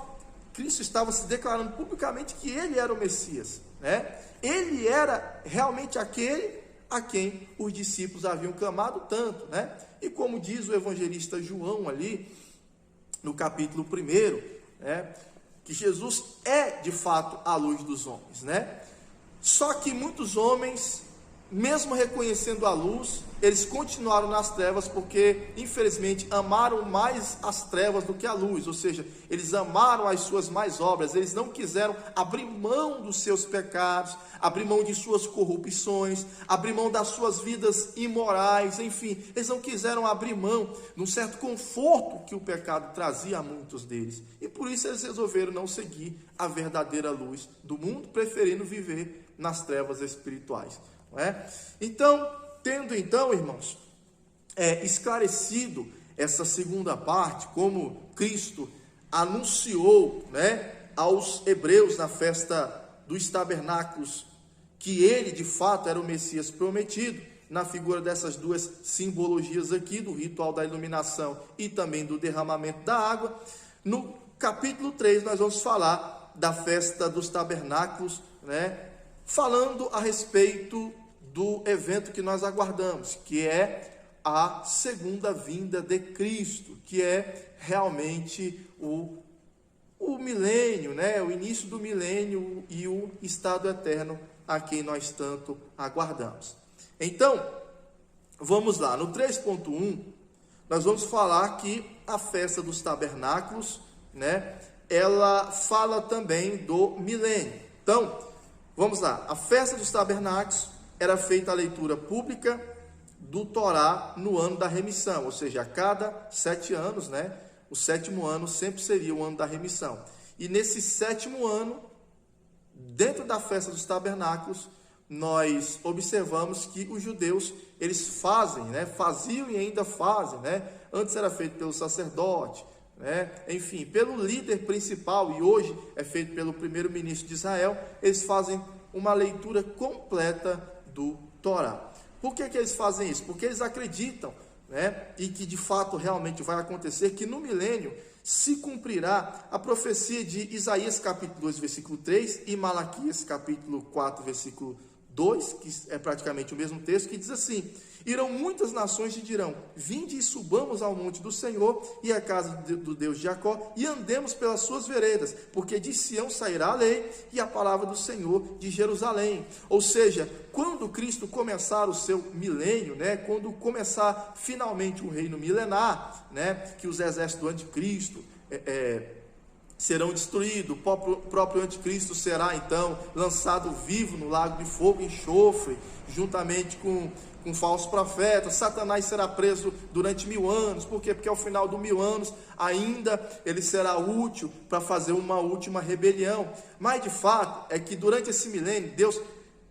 Cristo estava se declarando publicamente que ele era o Messias, né? Ele era realmente aquele a quem os discípulos haviam clamado tanto, né? E como diz o evangelista João ali, no capítulo 1, né, que Jesus é de fato a luz dos homens, né? Só que muitos homens, mesmo reconhecendo a luz, eles continuaram nas trevas, porque infelizmente amaram mais as trevas do que a luz, ou seja, eles amaram as suas más obras, eles não quiseram abrir mão dos seus pecados, abrir mão de suas corrupções, abrir mão das suas vidas imorais, enfim, eles não quiseram abrir mão de um certo conforto que o pecado trazia a muitos deles, e por isso eles resolveram não seguir a verdadeira luz do mundo, preferindo viver nas trevas espirituais. Não é? Então, tendo então, irmãos, esclarecido essa segunda parte, como Cristo anunciou, né, aos hebreus na festa dos tabernáculos, que ele de fato era o Messias prometido, na figura dessas duas simbologias aqui, do ritual da iluminação e também do derramamento da água, no capítulo 3 nós vamos falar da festa dos tabernáculos, né, falando a respeito do evento que nós aguardamos, que é a segunda vinda de Cristo, que é realmente o milênio, né? O início do milênio e o estado eterno a quem nós tanto aguardamos. Então, vamos lá, no 3.1, nós vamos falar que a festa dos tabernáculos, né, ela fala também do milênio. Então, vamos lá, a festa dos tabernáculos era feita a leitura pública do Torá no ano da remissão, ou seja, a cada 7 anos, né, o 7º ano sempre seria o ano da remissão. E nesse 7º ano, dentro da festa dos tabernáculos, nós observamos que os judeus, eles fazem, né, faziam e ainda fazem, né, antes era feito pelo sacerdote, né, enfim, pelo líder principal, e hoje é feito pelo primeiro-ministro de Israel, eles fazem uma leitura completa do Torá. Por que eles fazem isso? Porque eles acreditam, né, e que de fato realmente vai acontecer, que no milênio se cumprirá a profecia de Isaías capítulo 2, versículo 3 e Malaquias capítulo 4, versículo 2, que é praticamente o mesmo texto, que diz assim: irão muitas nações e dirão: vinde e subamos ao monte do Senhor e à casa do Deus de Jacó, e andemos pelas suas veredas, porque de Sião sairá a lei e a palavra do Senhor de Jerusalém. Ou seja, quando Cristo começar o seu milênio, né, quando começar finalmente o reino milenar, né, que os exércitos do anticristo serão destruídos, o próprio anticristo será então lançado vivo no lago de fogo e enxofre, juntamente com falsos profetas. Satanás será preso durante 1000 anos. Por quê? Porque ao final dos 1000 anos ainda ele será útil para fazer uma última rebelião. Mas de fato é que durante esse milênio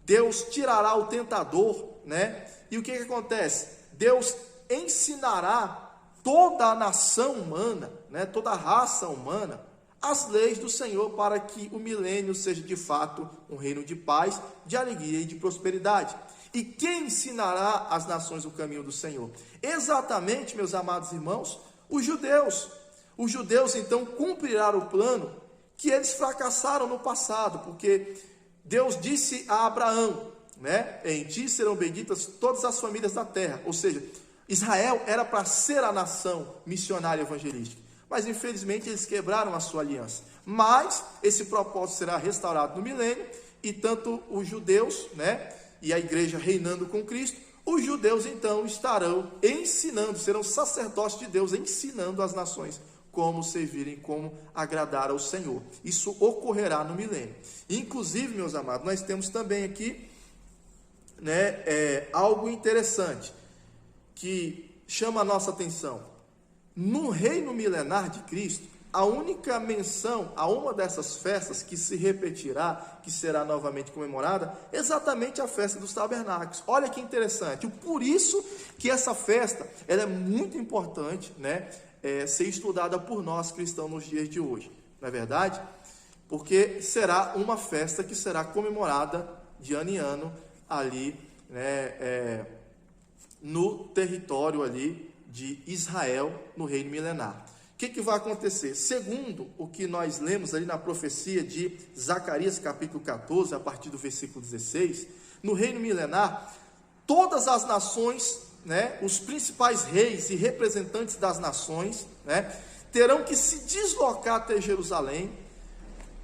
Deus tirará o tentador, né? E o que acontece? Deus ensinará toda a nação humana, né, toda a raça humana, as leis do Senhor, para que o milênio seja de fato um reino de paz, de alegria e de prosperidade. E quem ensinará às nações o caminho do Senhor? Exatamente, meus amados irmãos, os judeus. Os judeus então cumprirão o plano que eles fracassaram no passado, porque Deus disse a Abraão, né, em ti serão benditas todas as famílias da terra. Ou seja, Israel era para ser a nação missionária evangelística, mas infelizmente eles quebraram a sua aliança. Mas esse propósito será restaurado no milênio, e tanto os judeus, né, e a igreja reinando com Cristo, os judeus então estarão ensinando, serão sacerdotes de Deus, ensinando as nações como servirem, como agradar ao Senhor. Isso ocorrerá no milênio. Inclusive, meus amados, nós temos também aqui, né, algo interessante que chama a nossa atenção. No reino milenar de Cristo, a única menção a uma dessas festas que se repetirá, que será novamente comemorada, é exatamente a festa dos tabernáculos. Olha que interessante. Por isso que essa festa ela é muito importante, né, ser estudada por nós cristãos nos dias de hoje. Não é verdade? Porque será uma festa que será comemorada de ano em ano ali, né, no território ali de Israel, no reino milenar. O que vai acontecer? Segundo o que nós lemos ali na profecia de Zacarias capítulo 14, a partir do versículo 16, no reino milenar, todas as nações, né, os principais reis e representantes das nações, né, terão que se deslocar até Jerusalém,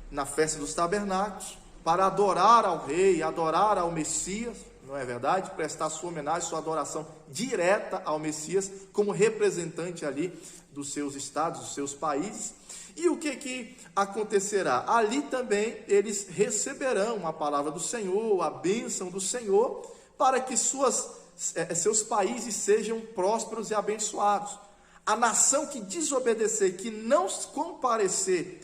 na festa dos tabernáculos, para adorar ao rei, adorar ao Messias, não é verdade? Prestar sua homenagem, sua adoração direta ao Messias, como representante ali dos seus estados, dos seus países. E o que acontecerá? Ali também eles receberão a palavra do Senhor, a bênção do Senhor, para que seus países sejam prósperos e abençoados. A nação que desobedecer, que não comparecer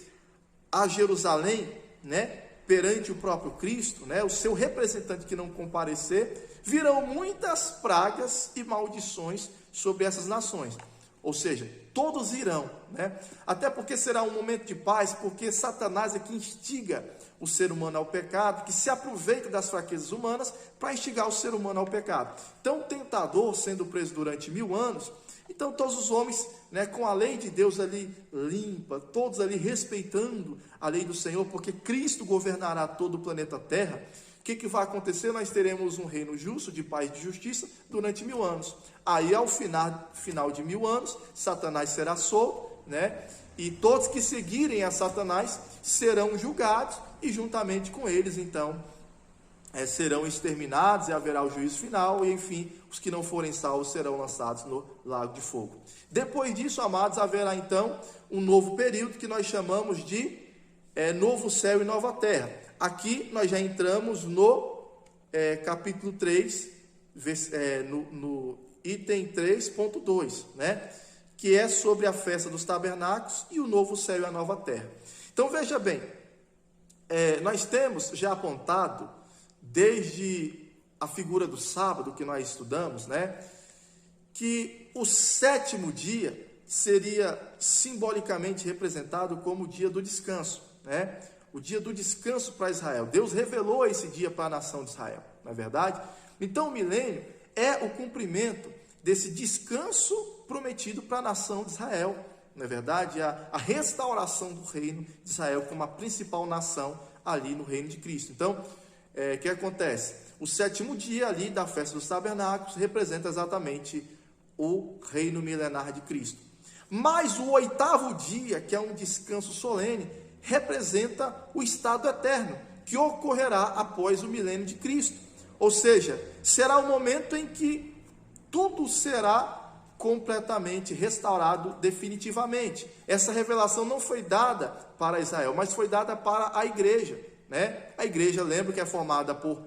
a Jerusalém, né, perante o próprio Cristo, né, o seu representante que não comparecer, virão muitas pragas e maldições sobre essas nações. Ou seja, todos irão, né? Até porque será um momento de paz, porque Satanás é que instiga o ser humano ao pecado, que se aproveita das fraquezas humanas para instigar o ser humano ao pecado. Então, o tentador, sendo preso durante 1000 anos, então todos os homens, né, com a lei de Deus ali limpa, todos ali respeitando a lei do Senhor, porque Cristo governará todo o planeta Terra. O que vai acontecer? Nós teremos um reino justo, de paz e de justiça, durante 1000 anos. Aí, ao final de 1000 anos, Satanás será solto, né? E todos que seguirem a Satanás serão julgados, e juntamente com eles, então, serão exterminados, e haverá o juízo final, e enfim, os que não forem salvos serão lançados no lago de fogo. Depois disso, amados, haverá então um novo período que nós chamamos de novo céu e nova terra. Aqui nós já entramos no capítulo 3, no item 3.2, né? Que é sobre a festa dos tabernáculos e o novo céu e a nova terra. Então veja bem, nós temos já apontado, desde a figura do sábado que nós estudamos, né, que o sétimo dia seria simbolicamente representado como o dia do descanso, né? O dia do descanso para Israel. Deus revelou esse dia para a nação de Israel, não é verdade? Então o milênio é o cumprimento desse descanso prometido para a nação de Israel, não é verdade? A restauração do reino de Israel como a principal nação ali no reino de Cristo. Então, o que acontece? O sétimo dia ali da festa dos tabernáculos representa exatamente o reino milenar de Cristo. Mas o oitavo dia, que é um descanso solene, representa o estado eterno, que ocorrerá após o milênio de Cristo. Ou seja, será o momento em que tudo será completamente restaurado definitivamente. Essa revelação não foi dada para Israel, mas foi dada para a igreja, né? A igreja, lembra que é formada por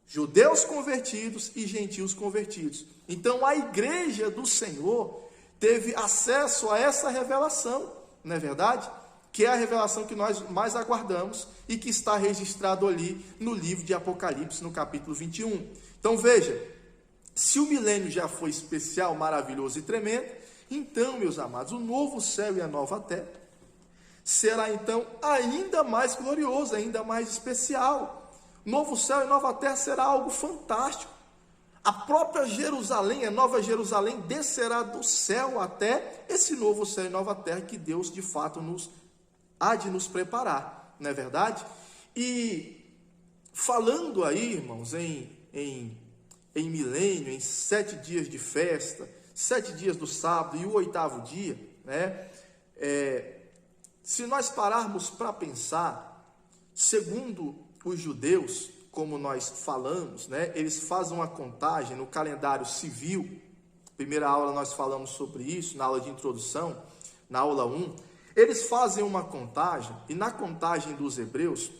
judeus convertidos e gentios convertidos. Então, a igreja do Senhor teve acesso a essa revelação, não é verdade? Que é a revelação que nós mais aguardamos e que está registrado ali no livro de Apocalipse, no capítulo 21. Então veja, se o milênio já foi especial, maravilhoso e tremendo, então, meus amados, o novo céu e a nova terra será então ainda mais glorioso, ainda mais especial. Novo céu e nova terra será algo fantástico. A própria Jerusalém, a nova Jerusalém, descerá do céu até esse novo céu e nova terra que Deus de fato há de nos preparar, não é verdade? E falando aí, irmãos, em milênio, em 7 dias de festa, 7 dias do sábado e o 8º dia, né? Se nós pararmos para pensar, segundo os judeus, como nós falamos, né, eles fazem uma contagem no calendário civil. Primeira aula nós falamos sobre isso, na aula de introdução, na aula 1. Eles fazem uma contagem, e na contagem dos hebreus,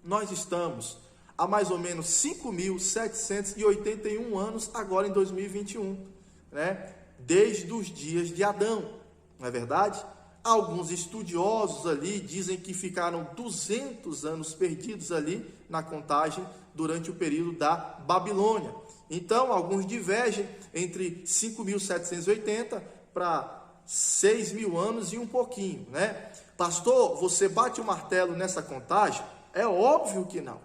nós estamos há mais ou menos 5.781 anos, agora em 2021, né? Desde os dias de Adão, não é verdade? Alguns estudiosos ali dizem que ficaram 200 anos perdidos ali na contagem durante o período da Babilônia. Então, alguns divergem entre 5.780 para 6.000 anos e um pouquinho, né? Pastor, você bate o martelo nessa contagem? É óbvio que não.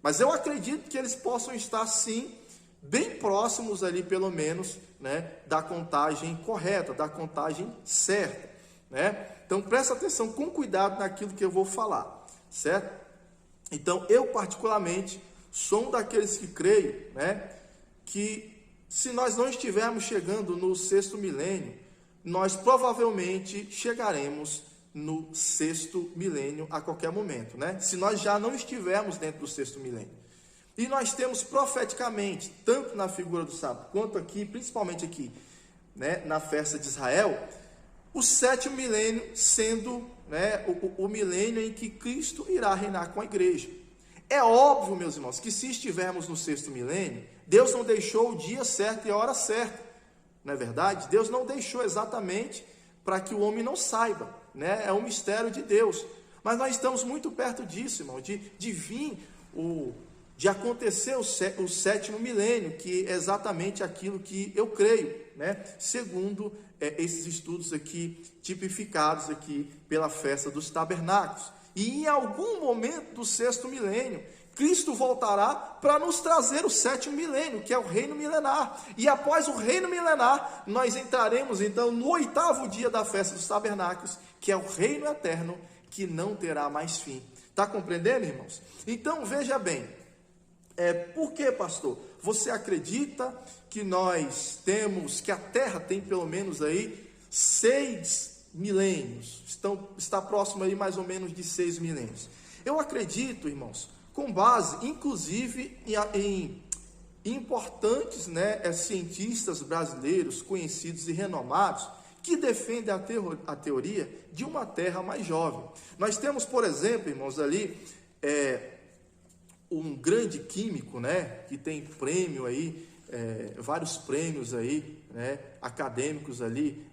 Mas eu acredito que eles possam estar, sim, bem próximos ali, pelo menos, né, da contagem correta, da contagem certa, né? Então, presta atenção com cuidado naquilo que eu vou falar, certo? Então, eu particularmente sou um daqueles que creio, né, que se nós não estivermos chegando no 6º milênio, nós provavelmente chegaremos no 6º milênio a qualquer momento, né? Se nós já não estivermos dentro do 6º milênio. E nós temos profeticamente, tanto na figura do sábado, quanto aqui, principalmente aqui, né, na festa de Israel, o 7º milênio sendo, né, o milênio em que Cristo irá reinar com a igreja. É óbvio, meus irmãos, que se estivermos no 6º milênio, Deus não deixou o dia certo e a hora certa, não é verdade? Deus não deixou exatamente para que o homem não saiba, né? É um mistério de Deus. Mas nós estamos muito perto disso, irmão, de acontecer o 7º milênio, que é exatamente aquilo que eu creio, né? Segundo esses estudos aqui, tipificados aqui pela festa dos tabernáculos. E em algum momento do 6º milênio, Cristo voltará para nos trazer o 7º milênio, que é o reino milenar. E após o reino milenar, nós entraremos então no 8º dia da festa dos tabernáculos, que é o reino eterno, que não terá mais fim. Está compreendendo, irmãos? Então, veja bem, por que, pastor? Você acredita que nós temos, que a Terra tem pelo menos aí 6 milênios, está próximo aí mais ou menos de 6 milênios. Eu acredito, irmãos, com base, inclusive, em importantes, né, cientistas brasileiros, conhecidos e renomados, que defendem a teoria de uma Terra mais jovem. Nós temos, por exemplo, irmãos, ali, um grande químico, né, que tem prêmio aí, vários prêmios aí, né, acadêmicos ali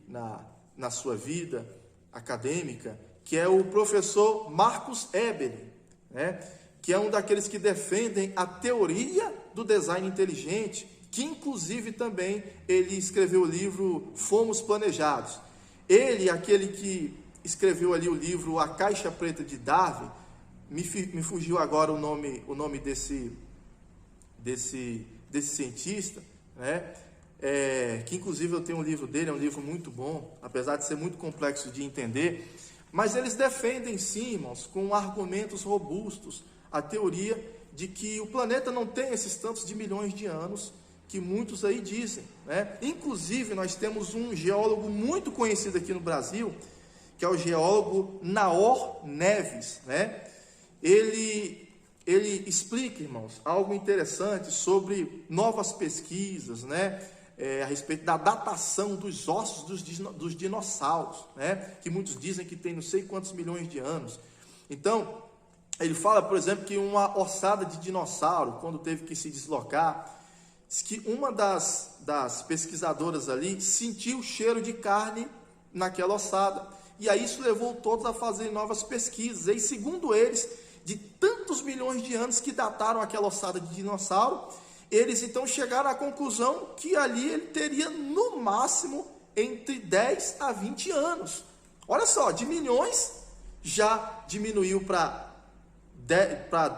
na sua vida acadêmica, que é o professor Marcus Eberlin, né, que é um daqueles que defendem a teoria do design inteligente, que inclusive também ele escreveu o livro Fomos Planejados. Ele, aquele que escreveu ali o livro A Caixa Preta de Darwin, me fugiu agora o nome desse cientista, né? Que inclusive eu tenho um livro dele, é um livro muito bom, apesar de ser muito complexo de entender, mas eles defendem sim, irmãos, com argumentos robustos, a teoria de que o planeta não tem esses tantos de milhões de anos que muitos aí dizem, né? Inclusive nós temos um geólogo muito conhecido aqui no Brasil, que é o geólogo Naor Neves, né? Ele explica, irmãos, algo interessante sobre novas pesquisas, né? A respeito da datação dos ossos dos dinossauros, né? Que muitos dizem que tem não sei quantos milhões de anos. Então, ele fala, por exemplo, que uma ossada de dinossauro, quando teve que se deslocar, diz que uma das pesquisadoras ali sentiu o cheiro de carne naquela ossada. E aí isso levou todos a fazerem novas pesquisas. E segundo eles, de tantos milhões de anos que dataram aquela ossada de dinossauro, eles então chegaram à conclusão que ali ele teria no máximo entre 10 a 20 anos. Olha só, de milhões já diminuiu para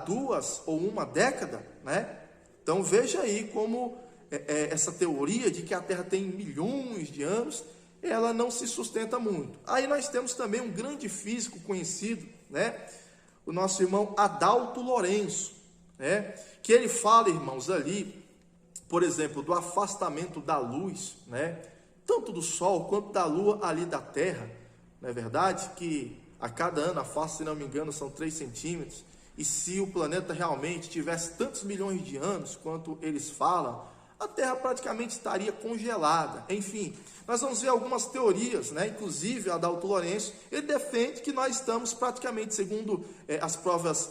2 ou 1 década, né? Então veja aí como essa teoria de que a Terra tem milhões de anos, ela não se sustenta muito. Aí nós temos também um grande físico conhecido, né? O nosso irmão Adalto Lourenço, né? Que ele fala, irmãos, ali, por exemplo, do afastamento da luz, né? Tanto do Sol quanto da Lua ali da Terra, não é verdade? Que a cada ano afasta, se não me engano, são 3 centímetros. e se o planeta realmente tivesse tantos milhões de anos quanto eles falam, a Terra praticamente estaria congelada. Enfim, nós vamos ver algumas teorias, né? Inclusive a da Alto Lourenço, ele defende que nós estamos praticamente, segundo as provas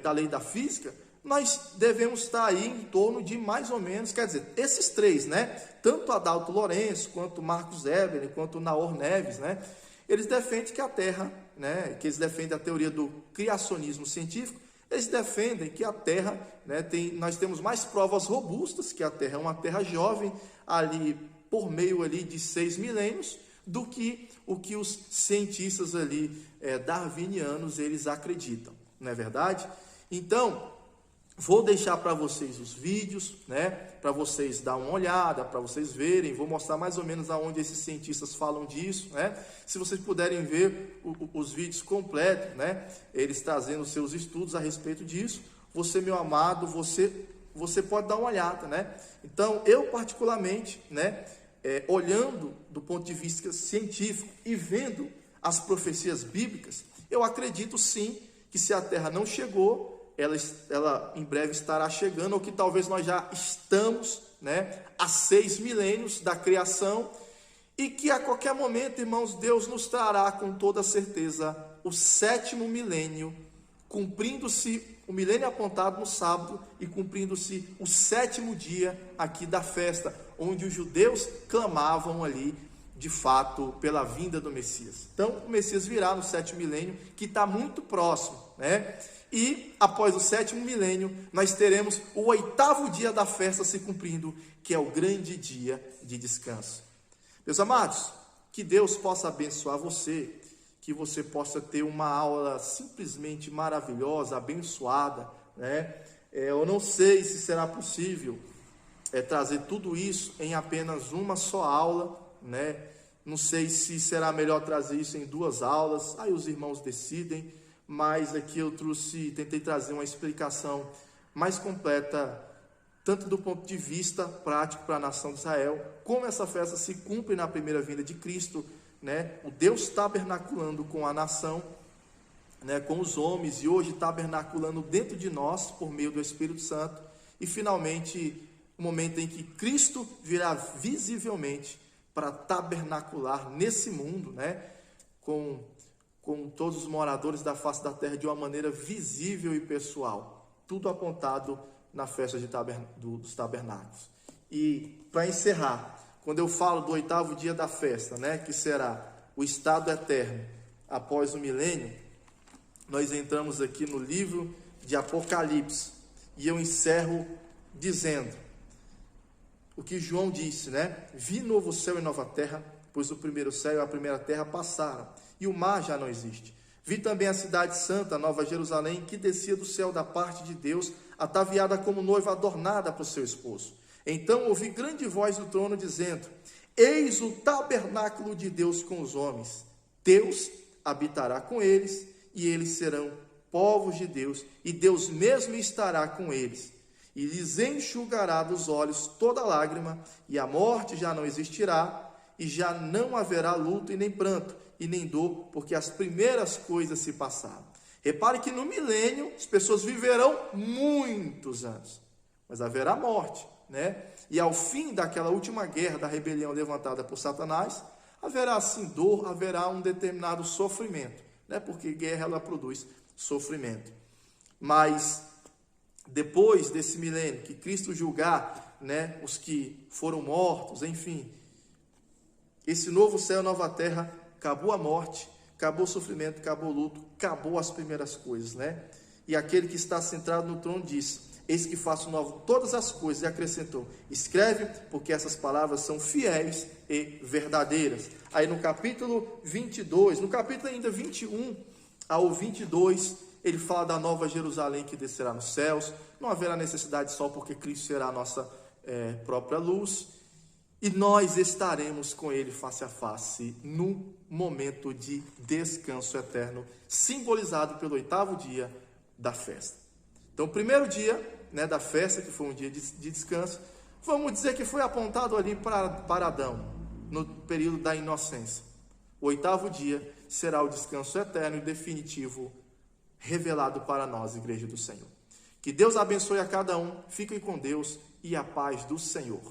da lei da física, nós devemos estar aí em torno de mais ou menos, quer dizer, esses três, né? Tanto a da Alto Lourenço, quanto Marcos Eberle, quanto o Naor Neves, né? Eles defendem que a Terra, né? Que eles defendem a teoria do criacionismo científico. Eles defendem que a Terra, né, nós temos mais provas robustas que a Terra é uma Terra jovem, ali por meio ali de 6 milênios, do que o que os cientistas ali darwinianos eles acreditam, não é verdade? Então, vou deixar para vocês os vídeos, né, para vocês dar uma olhada, para vocês verem. Vou mostrar mais ou menos aonde esses cientistas falam disso, né? Se vocês puderem ver os vídeos completos, né, eles trazendo seus estudos a respeito disso, você, meu amado, você pode dar uma olhada, né? Então, eu particularmente, né, olhando do ponto de vista científico e vendo as profecias bíblicas, eu acredito sim que se a Terra não chegou, ela em breve estará chegando, ou que talvez nós já estamos, né, há 6 milênios da criação, e que a qualquer momento, irmãos, Deus nos trará com toda certeza o 7º milênio, cumprindo-se o milênio apontado no sábado e cumprindo-se o 7º dia aqui da festa, onde os judeus clamavam ali, de fato, pela vinda do Messias. Então, o Messias virá no 7º milênio, que está muito próximo, né? E após o 7º milênio, nós teremos o 8º dia da festa se cumprindo, que é o grande dia de descanso. Meus amados, que Deus possa abençoar você, que você possa ter uma aula simplesmente maravilhosa, abençoada, né? Eu não sei se será possível trazer tudo isso em apenas uma só aula, né? Não sei se será melhor trazer isso em 2 aulas, aí os irmãos decidem. Mas aqui eu tentei trazer uma explicação mais completa, tanto do ponto de vista prático para a nação de Israel, como essa festa se cumpre na primeira vinda de Cristo, né? O Deus tabernaculando com a nação, né? Com os homens, e hoje tabernaculando dentro de nós, por meio do Espírito Santo, e finalmente o momento em que Cristo virá visivelmente para tabernacular nesse mundo, né? Com todos os moradores da face da terra de uma maneira visível e pessoal. Tudo apontado na festa dos tabernáculos. E, para encerrar, quando eu falo do 8º dia da festa, né, que será o estado eterno após o milênio, nós entramos aqui no livro de Apocalipse. E eu encerro dizendo o que João disse, né? Vi novo céu e nova terra, pois o primeiro céu e a primeira terra passaram, e o mar já não existe. Vi também a cidade santa, Nova Jerusalém, que descia do céu da parte de Deus, ataviada como noiva adornada para o seu esposo. Então ouvi grande voz do trono dizendo: Eis o tabernáculo de Deus com os homens. Deus habitará com eles, e eles serão povos de Deus, e Deus mesmo estará com eles. E lhes enxugará dos olhos toda lágrima, e a morte já não existirá, e já não haverá luto e nem pranto, e nem dor, porque as primeiras coisas se passaram. Repare que no milênio as pessoas viverão muitos anos, mas haverá morte, né? E ao fim daquela última guerra da rebelião levantada por Satanás, haverá sim dor, haverá um determinado sofrimento, né? Porque guerra ela produz sofrimento. Mas depois desse milênio, que Cristo julgar, né, os que foram mortos, enfim, esse novo céu e nova terra, acabou a morte, acabou o sofrimento, acabou o luto, acabou as primeiras coisas, né? E aquele que está sentado no trono diz: Eis que faço novo todas as coisas, e acrescentou: Escreve, porque essas palavras são fiéis e verdadeiras. Aí no capítulo 22, no capítulo ainda 21 ao 22, ele fala da nova Jerusalém que descerá nos céus. Não haverá necessidade de sol, porque Cristo será a nossa própria luz. E nós estaremos com ele face a face no momento de descanso eterno, simbolizado pelo 8º dia da festa. Então, o primeiro dia, né, da festa, que foi um dia de descanso, vamos dizer que foi apontado ali para Adão, no período da inocência. O 8º dia será o descanso eterno e definitivo, revelado para nós, Igreja do Senhor. Que Deus abençoe a cada um, fiquem com Deus e a paz do Senhor.